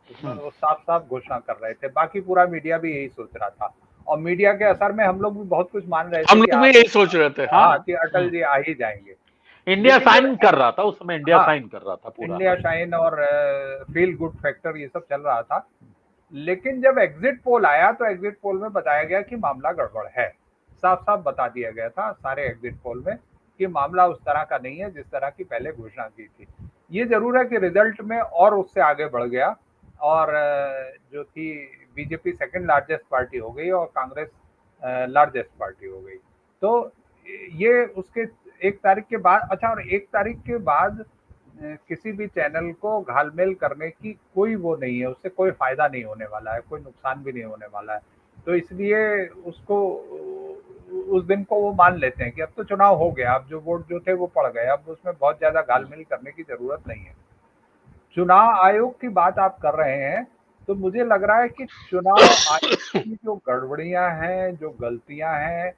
उसमें वो साफ साफ घोषणा कर रहे थे, बाकी पूरा मीडिया भी यही सोच रहा था, और मीडिया के असर में हम लोग भी बहुत कुछ मान रहे थे, हम लोग भी यही सोच रहे थे हाँ कि अटल जी आ ही जाएंगे। इंडिया साइन कर रहा था उस समय, इंडिया साइन कर रहा था पूरा, इंडिया साइन और फील गुड फैक्टर ये सब चल रहा था। लेकिन जब एग्जिट पोल आया तो एग्जिट पोल में बताया गया कि मामला गड़बड़ है, साफ साफ बता दिया गया था सारे एग्जिट पोल में कि मामला उस तरह का नहीं है जिस तरह की पहले घोषणा की थी। ये जरूर है कि रिजल्ट में और उससे आगे बढ़ गया, और जो थी बीजेपी सेकंड लार्जेस्ट पार्टी हो गई और कांग्रेस लार्जेस्ट पार्टी हो गई। तो ये उसके 1 तारीख के बाद, अच्छा, और 1 तारीख के बाद किसी भी चैनल को घालमेल करने की कोई वो नहीं है, उससे कोई फायदा नहीं होने वाला है, कोई नुकसान भी नहीं होने वाला है। तो इसलिए उसको उस दिन को वो मान लेते हैं कि अब तो चुनाव हो गया, अब जो वोट जो थे वो पड़ गए, अब उसमें बहुत ज्यादा घालमेल करने की जरूरत नहीं है। चुनाव आयोग की बात आप कर रहे हैं, तो मुझे लग रहा है कि चुनाव आयोग की जो गड़बड़ियां हैं, जो गलतियां हैं,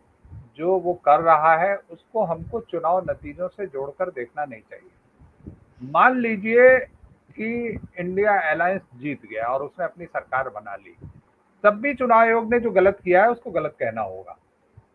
जो वो कर रहा है, उसको हमको चुनाव नतीजों से जोड़कर देखना नहीं चाहिए। मान लीजिए कि इंडिया अलायंस जीत गया और उसने अपनी सरकार बना ली, तब भी चुनाव आयोग ने जो गलत किया है उसको गलत कहना होगा।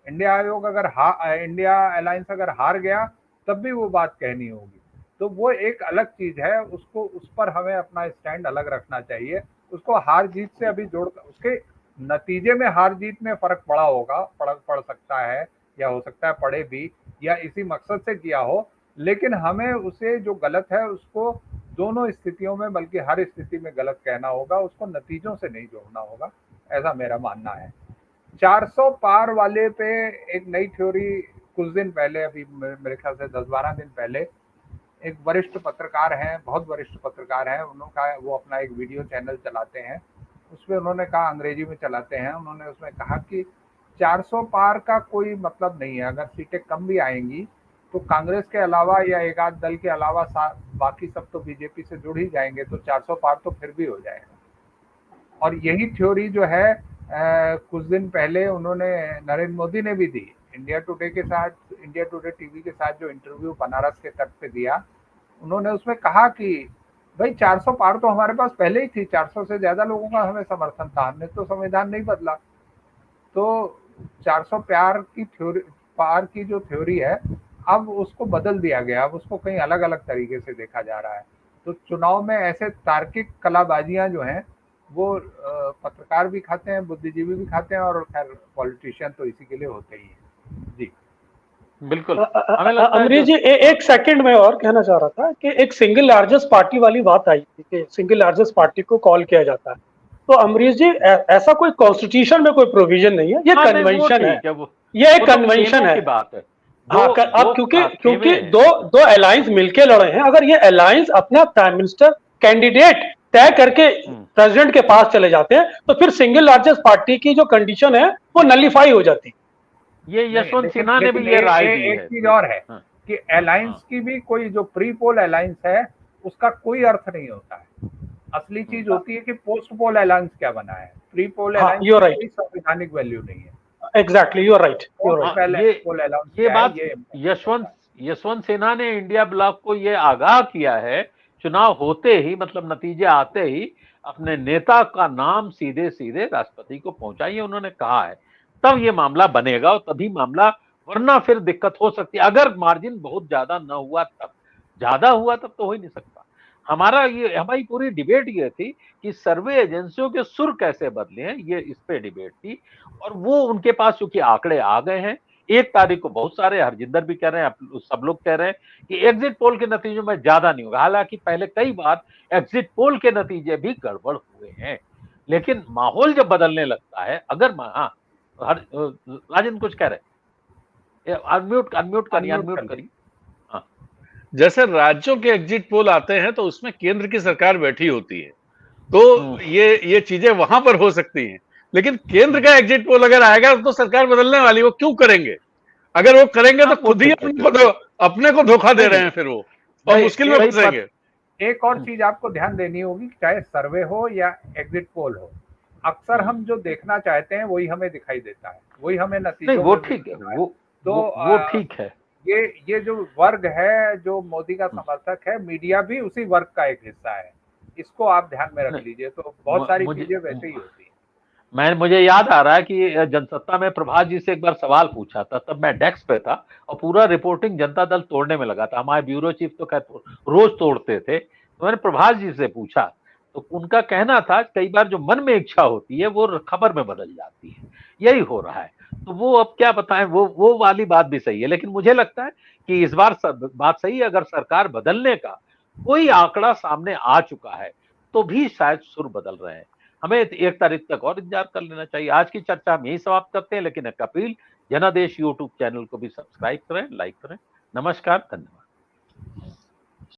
इंडिया अलायंस अगर हार गया तब भी वो बात कहनी होगी। तो वो एक अलग चीज है, उसको उस पर हमें अपना स्टैंड अलग रखना चाहिए। उसको हार जीत से अभी जोड़, उसके नतीजे में हार जीत में फर्क पड़ा होगा, पड़ सकता है, या हो सकता है पढ़े भी, या इसी मकसद से किया हो, लेकिन हमें उसे जो गलत है उसको दोनों स्थितियों में, बल्कि हर स्थिति में गलत कहना होगा, उसको नतीजों से नहीं जोड़ना होगा, ऐसा मेरा मानना है। 400 पार वाले पे एक नई थ्योरी कुछ दिन पहले, अभी मेरे ख्याल से 10-12 दिन पहले, एक वरिष्ठ पत्रकार हैं, बहुत वरिष्ठ पत्रकार हैं, उन्होंने वो अपना एक वीडियो चैनल चलाते हैं, उसमें उन्होंने कहा, अंग्रेजी में चलाते हैं, उन्होंने उसमें कहा कि 400 पार का कोई मतलब नहीं है, अगर सीटें कम भी आएंगी तो कांग्रेस के अलावा या एक आध दल के अलावा बाकी सब तो बीजेपी से जुड़ ही जाएंगे, तो 400 पार तो फिर भी हो जाएगा। और यही थ्योरी जो है कुछ दिन पहले उन्होंने, नरेंद्र मोदी ने भी दी, इंडिया टुडे के साथ, इंडिया टुडे टीवी के साथ जो इंटरव्यू बनारस के तट पे दिया, उन्होंने उसमें कहा कि भाई 400 पार तो हमारे पास पहले ही थी, 400 से ज्यादा लोगों का हमें समर्थन था, हमने तो संविधान नहीं बदला। तो 400 पार की जो थ्योरी है, अब उसको बदल दिया गया, अब उसको कहीं अलग अलग तरीके से देखा जा रहा है। तो चुनाव में ऐसे तार्किक कलाबाजियां जो हैं वो पत्रकार भी खाते हैं, बुद्धिजीवी भी खाते हैं, और खैर पॉलिटिशियन तो इसी के लिए होते ही हैं। जी बिल्कुल। अमरीश जी, एक सेकंड में और कहना चाह रहा था कि एक सिंगल लार्जेस्ट पार्टी वाली बात आई थी कि सिंगल लार्जेस्ट पार्टी को कॉल किया जाता है। तो अमरीश जी, ऐसा कोई कॉन्स्टिट्यूशन में कोई प्रोविजन नहीं है, ये कन्वेंशन है, ये एक कन्वेंशन है। हाँ, अब क्योंकि दो अलायंस मिलके लड़े हैं, अगर ये अलायंस अपना प्राइम मिनिस्टर कैंडिडेट तय करके प्रेसिडेंट के पास चले जाते हैं तो फिर सिंगल लार्जेस्ट पार्टी की जो कंडीशन है वो नलिफाई हो जाती है। ये यशवंत सिन्हा ने भी ये राय दी है। एक चीज और है कि अलायंस की भी कोई जो प्री पोल अलायंस है उसका कोई अर्थ नहीं होता है। असली चीज होती है कि पोस्ट पोल अलायंस क्या बना है। प्री पोल अलायंस की कोई संवैधानिक वैल्यू नहीं है। Exactly, you are right. ये बात यशवंत सिन्हा ने इंडिया ब्लॉक को ये आगाह किया है, चुनाव होते ही, मतलब नतीजे आते ही, अपने नेता का नाम सीधे सीधे राष्ट्रपति को पहुंचाइए, उन्होंने कहा है, तब ये मामला बनेगा और तभी मामला, वरना फिर दिक्कत हो सकती है। अगर मार्जिन बहुत ज्यादा न हुआ तब, ज्यादा हुआ तब तो हो ही नहीं सकता। हमारी पूरी डिबेट ये थी कि सर्वे एजेंसियों के सुर कैसे बदले हैं, ये इस पे डिबेट थी। और वो उनके पास चूंकि आंकड़े आ गए हैं, 1 तारीख को बहुत सारे, हरजिंदर भी कह रहे हैं, सब लोग कह रहे हैं कि एग्जिट पोल के नतीजों में ज्यादा नहीं होगा। हालांकि पहले कई बार एग्जिट पोल के नतीजे भी गड़बड़ हुए हैं, लेकिन माहौल जब बदलने लगता है, अगर राजन कुछ कह रहे, अनम्यूट करिए। जैसे राज्यों के एग्जिट पोल आते हैं तो उसमें केंद्र की सरकार बैठी होती है, तो ये चीजें वहां पर हो सकती हैं, लेकिन केंद्र का एग्जिट पोल अगर आएगा तो सरकार बदलने वाली, वो क्यों करेंगे? अगर वो करेंगे तो खुद ही अपने को धोखा दे रहे हैं, फिर वो और मुश्किल में फंसेंगे। एक और चीज आपको ध्यान देनी होगी, चाहे सर्वे हो या एग्जिट पोल हो, अक्सर हम जो देखना चाहते हैं वही हमें दिखाई देता है, वही हमें नतीजों वो ठीक है, वो ठीक है। ये जो वर्ग है जो मोदी का समर्थक है, मीडिया भी उसी वर्ग का एक हिस्सा है, इसको आप ध्यान में रख लीजिए। तो बहुत सारी चीजें वैसे ही होती है। मुझे याद आ रहा है कि जनसत्ता में प्रभात जी से एक बार सवाल पूछा था, तब मैं डेस्क पे था और पूरा रिपोर्टिंग जनता दल तोड़ने में लगा था। हमारे ब्यूरो चीफ तो रोज तोड़ते थे, तो मैंने प्रभात जी से पूछा, तो उनका कहना था कई बार जो मन में इच्छा होती है वो खबर में बदल जाती है, यही हो रहा है। तो वो अब क्या बताएं, वो वाली बात भी सही है, लेकिन मुझे लगता है कि इस बार बात सही है। अगर सरकार बदलने का कोई आंकड़ा सामने आ चुका है तो भी शायद सुर बदल रहे हैं। हमें 1 तारीख तक और इंतजार कर लेना चाहिए। आज की चर्चा हम यही समाप्त करते हैं, लेकिन एक अपील, जनादेश यूट्यूब चैनल को भी सब्सक्राइब करें, लाइक करें। नमस्कार, धन्यवाद।